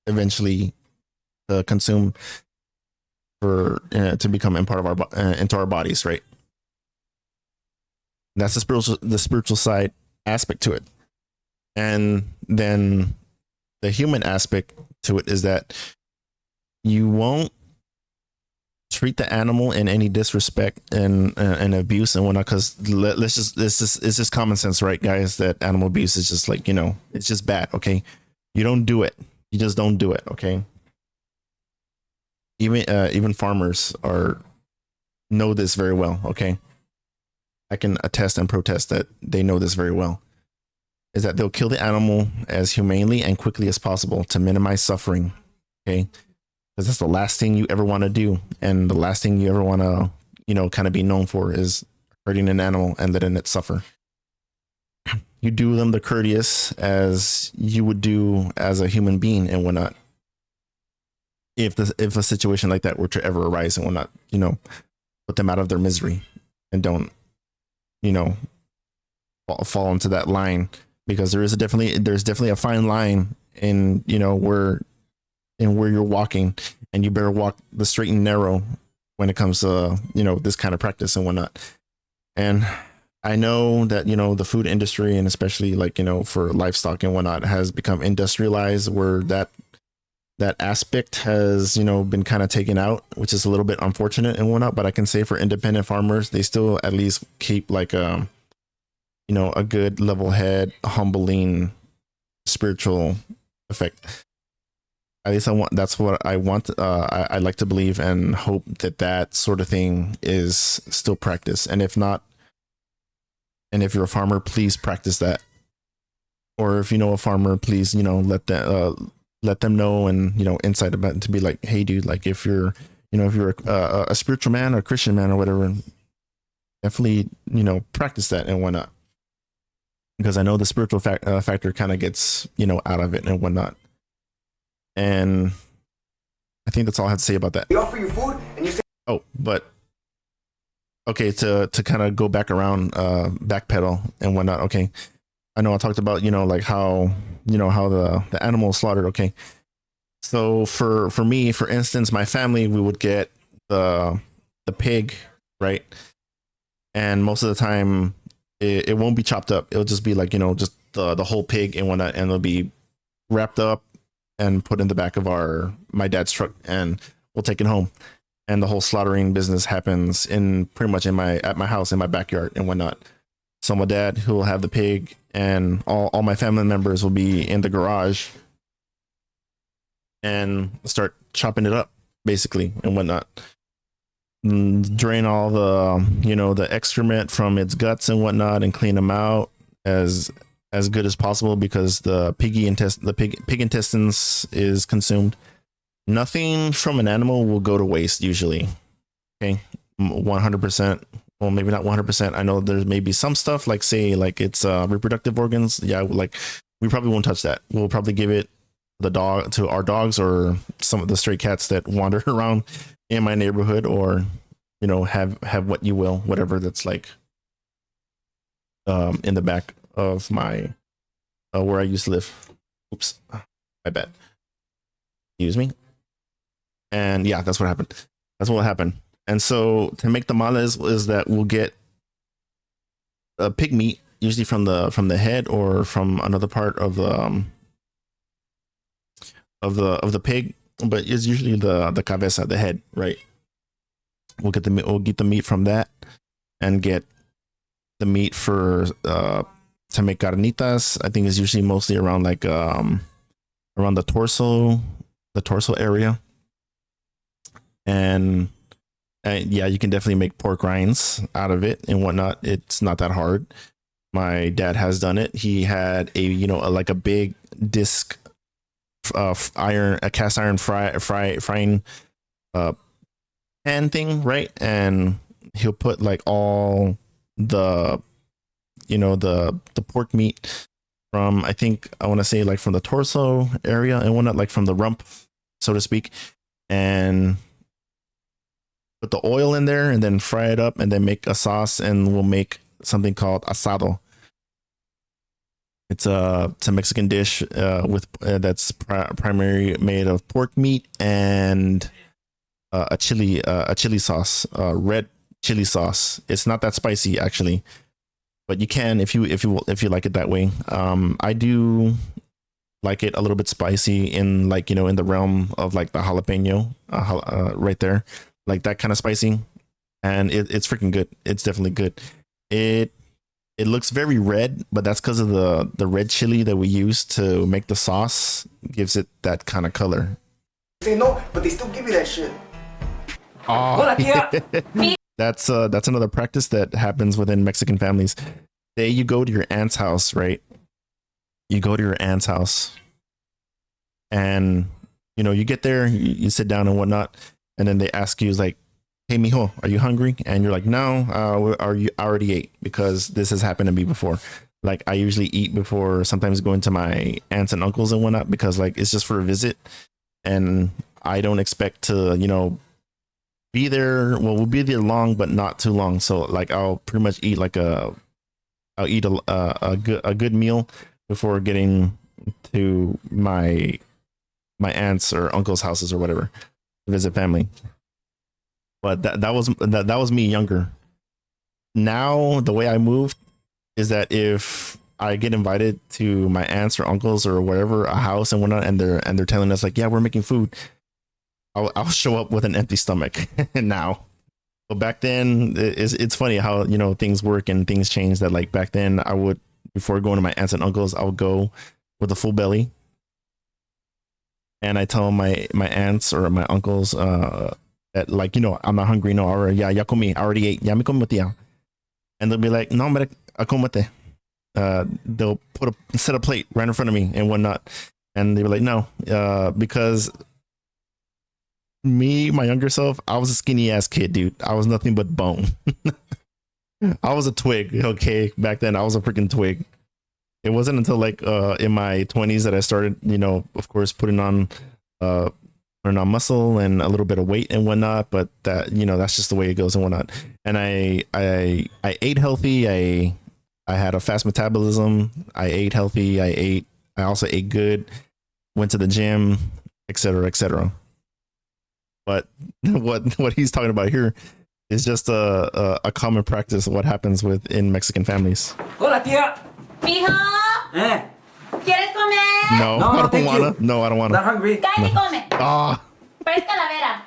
A: eventually consume for to become in part of our into our bodies, right? That's the spiritual side aspect to it. And then the human aspect to it is that you won't treat the animal in any disrespect and abuse and whatnot, because it's just common sense, right, guys, that animal abuse is just like, it's just bad. Okay, you don't do it. You just don't do it. Okay. Even farmers know this very well. Okay, I can attest and protest that they know this very well. Is that they'll kill the animal as humanely and quickly as possible to minimize suffering. Okay, because that's the last thing you ever want to do, and the last thing you ever want to, kind of be known for is hurting an animal and letting it suffer. You do them the courteous as you would do as a human being and whatnot. If a situation like that were to ever arise and whatnot, put them out of their misery and don't, fall into that line, because there's definitely a fine line in, where you're walking, and you better walk the straight and narrow when it comes to, this kind of practice and whatnot. And I know that, the food industry, and especially like, for livestock and whatnot, has become industrialized, where that aspect has, been kind of taken out, which is a little bit unfortunate and whatnot. But I can say for independent farmers, they still at least keep like a good level head, humbling, spiritual effect. At least that's what I want. I like to believe and hope that sort of thing is still practiced. And if not, and if you're a farmer, please practice that. Or if you know a farmer, please, let them know, and insight about it, to be like, hey dude, like if you're a spiritual man or a Christian man or whatever, definitely practice that and whatnot, because I know the spiritual factor kind of gets out of it and whatnot. And I think that's all I have to say about that.
B: We offer you food and you say,
A: oh, but okay, to kind of go back around, backpedal and whatnot. Okay, I know I talked about like how how the animal is slaughtered. Okay, so for me, for instance, my family, we would get the pig, right? And most of the time it won't be chopped up. It'll just be like just the whole pig and whatnot, and it'll be wrapped up and put in the back of my dad's truck, and we'll take it home. And the whole slaughtering business happens pretty much at my house, in my backyard and whatnot. So my dad, who will have the pig, and all my family members will be in the garage and start chopping it up, basically, and whatnot. Drain all the the excrement from its guts and whatnot, and clean them out as good as possible, because the pig intestines is consumed. Nothing from an animal will go to waste usually. Okay, 100%. Well, maybe not 100%. I know there's maybe some stuff like, say, like its reproductive organs. Yeah, like we probably won't touch that. We'll probably give it to our dogs, or some of the stray cats that wander around in my neighborhood, or have what you will, whatever that's like in the back of my where I used to live. Oops, I bet. Excuse me. And yeah, that's what happened. That's what happened. And so to make tamales is that we'll get pig meat, usually from the head or from another part of the pig, but it's usually the cabeza, the head, right? We'll get the meat from that, and get the meat for to make carnitas. I think it's usually mostly around like around the torso area. And yeah, you can definitely make pork rinds out of it and whatnot. It's not that hard. My dad has done it. He had like a big disc of a cast iron frying pan thing, right? And he'll put like all the the pork meat from, I think I want to say, like from the torso area and whatnot, like from the rump, so to speak, and put the oil in there and then fry it up and then make a sauce, and we'll make something called asado. It's a Mexican dish with that's primarily made of pork meat and a chili sauce, red chili sauce. It's not that spicy actually, but you can if you like it that way. I do like it a little bit spicy, in like in the realm of like the jalapeno right there. like that kind of spicy, and it's freaking good. It's definitely good. It looks very red, but that's because of the red chili that we use to make the sauce gives it that kind of color.
B: Say no, but they still give you that shit.
A: Oh, that's another practice that happens within Mexican families. Say you go to your aunt's house, right? You go to your aunt's house, and you know you get there, you sit down and whatnot, and then they ask you like, "Hey, mijo, are you hungry?" And you're like, "No, I already ate," because this has happened to me before. Like I usually eat before sometimes going to my aunts and uncles and whatnot because like it's just for a visit, and I don't expect to, you know, be there. Well, we'll be there long, but not too long. So like I'll pretty much eat I'll eat a good meal before getting to my aunts or uncles' houses or whatever to visit family. But that was me younger. Now the way I moved is that if I get invited to my aunts or uncles or whatever a house and whatnot, and they're telling us like, yeah, we're making food, I'll show up with an empty stomach now. But back then, it's funny how, you know, things work and things change. That like back then, I would, before going to my aunts and uncles, I would go with a full belly, and I tell my aunts or my uncles that like, you know, I'm not hungry, no, or yeah, ya comí, I already ate, ya me comí tía, and they'll be like, no, hombre, acómate. They'll set a plate right in front of me and whatnot, and they were like, no, because me, my younger self, I was a skinny ass kid, dude. I was nothing but bone. I was a twig. Okay, back then I was a freaking twig. It wasn't until like in my 20s that I started, you know, of course, putting on muscle and a little bit of weight and whatnot. But that, you know, that's just the way it goes and whatnot. And I ate healthy. I had a fast metabolism. I ate healthy. I also ate good. Went to the gym, etc., etc. But what he's talking about here is just a common practice of what happens within Mexican families.
E: Hola, tía.
H: Mijo, ¿quieres comer?
A: No, I don't wanna. No, I don't wanna.
E: Not hungry.
H: Cállate y come.
A: Ah.
H: Parece calavera.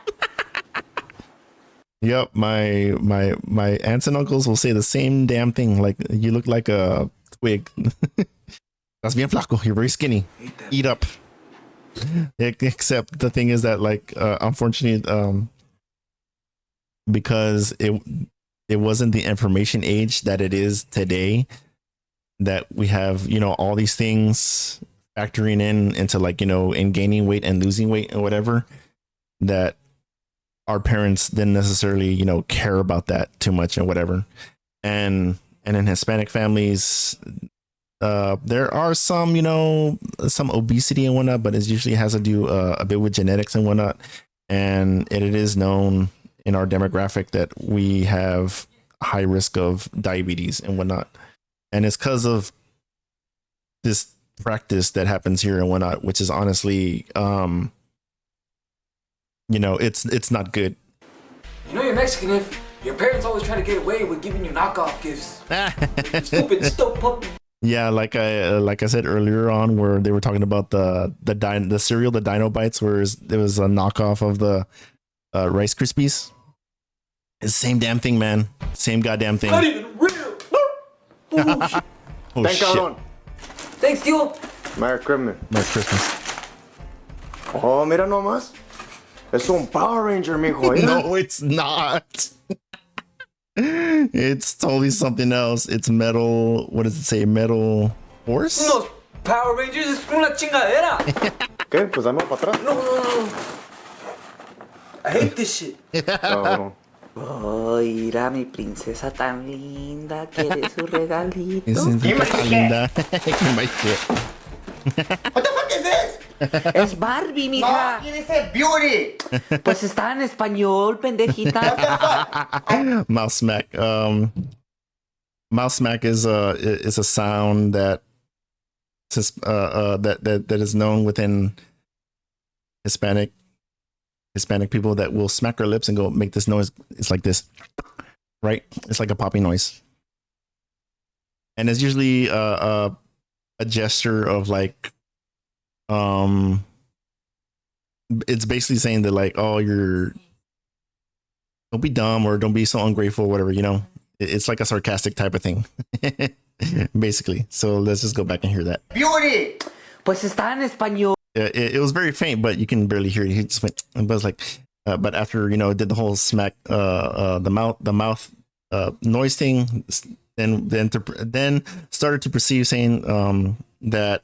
A: Yep, my aunts and uncles will say the same damn thing. Like, you look like a twig. That's bien flaco. You're very skinny. Eat up. Except the thing is that, like, unfortunately, because it wasn't the information age that it is today, that we have, you know, all these things factoring into, like, you know, in gaining weight and losing weight and whatever, that our parents didn't necessarily, you know, care about that too much and whatever. And in Hispanic families, there are some, you know, some obesity and whatnot, but it usually has to do a bit with genetics and whatnot. And it is known in our demographic that we have high risk of diabetes and whatnot. And it's because of this practice that happens here and whatnot, which is honestly, you know, it's not good.
D: You know you're Mexican if your parents always try to get away with giving you knockoff gifts. Stupid puppy.
A: Yeah, like I said earlier on, where they were talking about the cereal, the Dino Bites, where it was a knockoff of the Rice Krispies. It's the same damn thing, man. Same goddamn thing.
D: Not even real.
A: Oh,
B: Thank
A: shit.
B: cabrón.
D: Thanks, tío.
B: Merry Christmas.
A: Merry Christmas.
B: Oh, mira nomás. Es un Power Ranger, mijo. Mira.
A: No, it's not. It's totally something else. It's metal. What does it say? Metal horse?
D: Unos Power Rangers es una chingadera.
B: ¿Qué? Pues dame para atrás.
D: No. I hate this shit.
B: Cabrón.
C: Oh, mira mi princesa tan linda, quiere su regalito.
A: Isn't it linda? My shit.
G: What the fuck is this?
C: Es Barbie,
G: No,
C: mija.
G: you dice beauty.
C: Pues está en español, pendejita.
A: Mouse smack. Mouse smack is a sound that that is known within Hispanic people, that will smack their lips and go make this noise. It's like this, right? It's like a popping noise, and it's usually a gesture of like, it's basically saying that, like, oh, you're don't be dumb or don't be so ungrateful, whatever, you know. It's like a sarcastic type of thing, basically. So let's just go back and hear that.
G: Beauty.
C: Pues está en español.
A: It was very faint, but you can barely hear it. He just went, and was like, but after, you know, did the whole smack, the mouth noise thing, then started to perceive saying that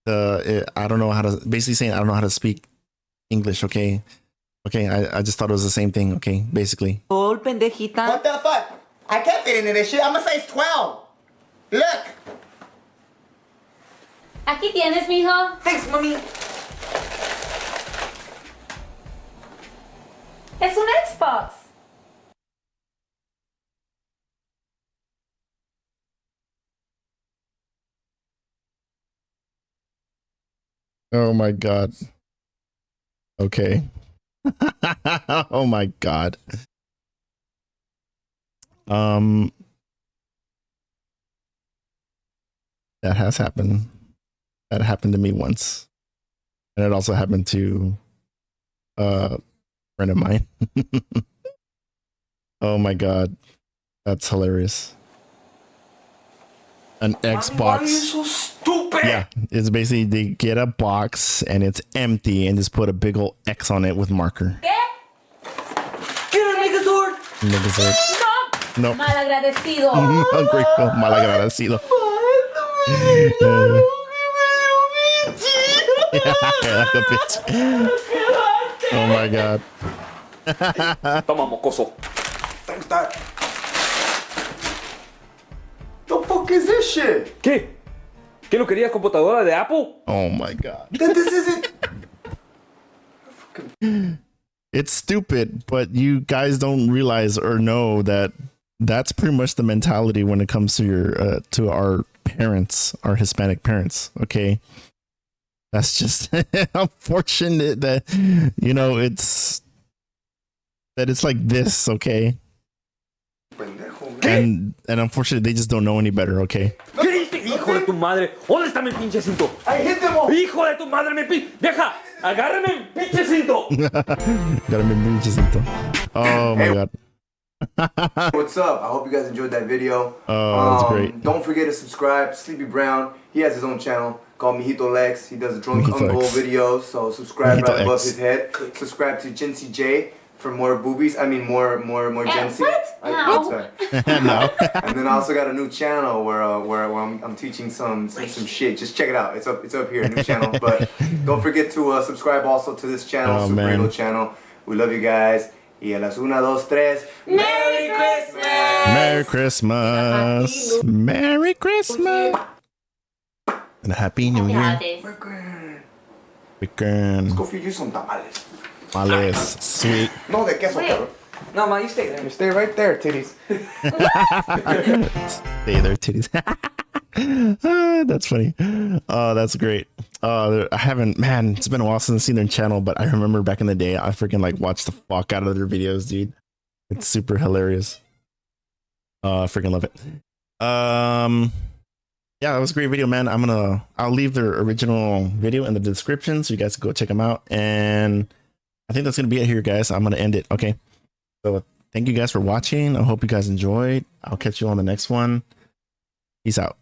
A: I don't know how to, basically saying I don't know how to speak English. Okay, I just thought it was the same thing. Okay, basically.
C: Oh, pendejita.
G: What the fuck? I can't fit into this shit. I'm a size 12. Look.
H: Aquí tienes, mijo.
C: Thanks, mommy.
H: Es un Xbox.
A: Oh my god. Okay. Oh my god. That has happened. That happened to me once. And it also happened to a friend of mine. Oh my god. That's hilarious. An Xbox.
C: Why are you so stupid?
A: Yeah, it's basically they get a box and it's empty and just put a big old X on it with marker.
H: ¿Qué?
C: Get a Megazord.
A: Megazord.
H: No.
A: No.
H: Malagradecido.
A: Ungrateful, malagradecido. Like a bitch. Oh my god.
D: Toma, mocoso.
B: Thanks, Dad. The fuck is this shit?
D: ¿Qué? ¿Qué no querías computadora de Apple?
A: Oh my god.
B: This isn't.
A: It's stupid, but you guys don't realize or know that that's pretty much the mentality when it comes to your to our parents, our Hispanic parents. Okay, that's just unfortunate that, you know, it's like this. Okay, and unfortunately they just don't know any better. Okay.
D: ¿Qué dices, hijo de tu madre? ¿Dónde está mi pinche cinto?
B: I hit them all.
D: Hijo de tu madre, vieja, agárrame el pinche cinto.
A: Gotta be pinchecito. Oh my god.
B: What's up? I hope you guys enjoyed that video.
A: Oh, that's great.
B: Don't forget to subscribe. Sleepy Brown, he has his own channel called Mijito Lex. He does drunk
A: Mijito
B: uncle
A: Lex.
B: videos, so subscribe
A: Mijito
B: right above
A: X.
B: his head. Subscribe to Jency J for more boobies. I mean more Jency.
H: What? No.
B: Sorry.
A: No.
B: And then I also got a new channel where I'm teaching some shit. Just check it out. It's up here, new channel. But don't forget to subscribe also to this channel,
A: Oh,
B: Super
A: man.
B: Ego channel. We love you guys. Y a las 1, 2, 3.
H: Merry Christmas.
A: Merry Christmas. Merry Christmas. And a Happy New Year.
H: Holidays.
A: Weekend.
B: Go feed you some tamales.
A: Males. Sweet.
B: No, de queso,
H: Wait.
B: cabrón.
C: No, ma, you stay there.
B: You stay right there, titties.
A: Stay there, titties. Ah, that's funny. Oh, that's great. I haven't, man, it's been a while since I've seen their channel, but I remember back in the day, I freaking like watched the fuck out of their videos, dude. It's super hilarious. I freaking love it. Yeah, that was a great video, man. I'll leave their original video in the description so you guys can go check them out. And I think that's going to be it here, guys. I'm going to end it. Okay. So thank you guys for watching. I hope you guys enjoyed. I'll catch you on the next one. Peace out.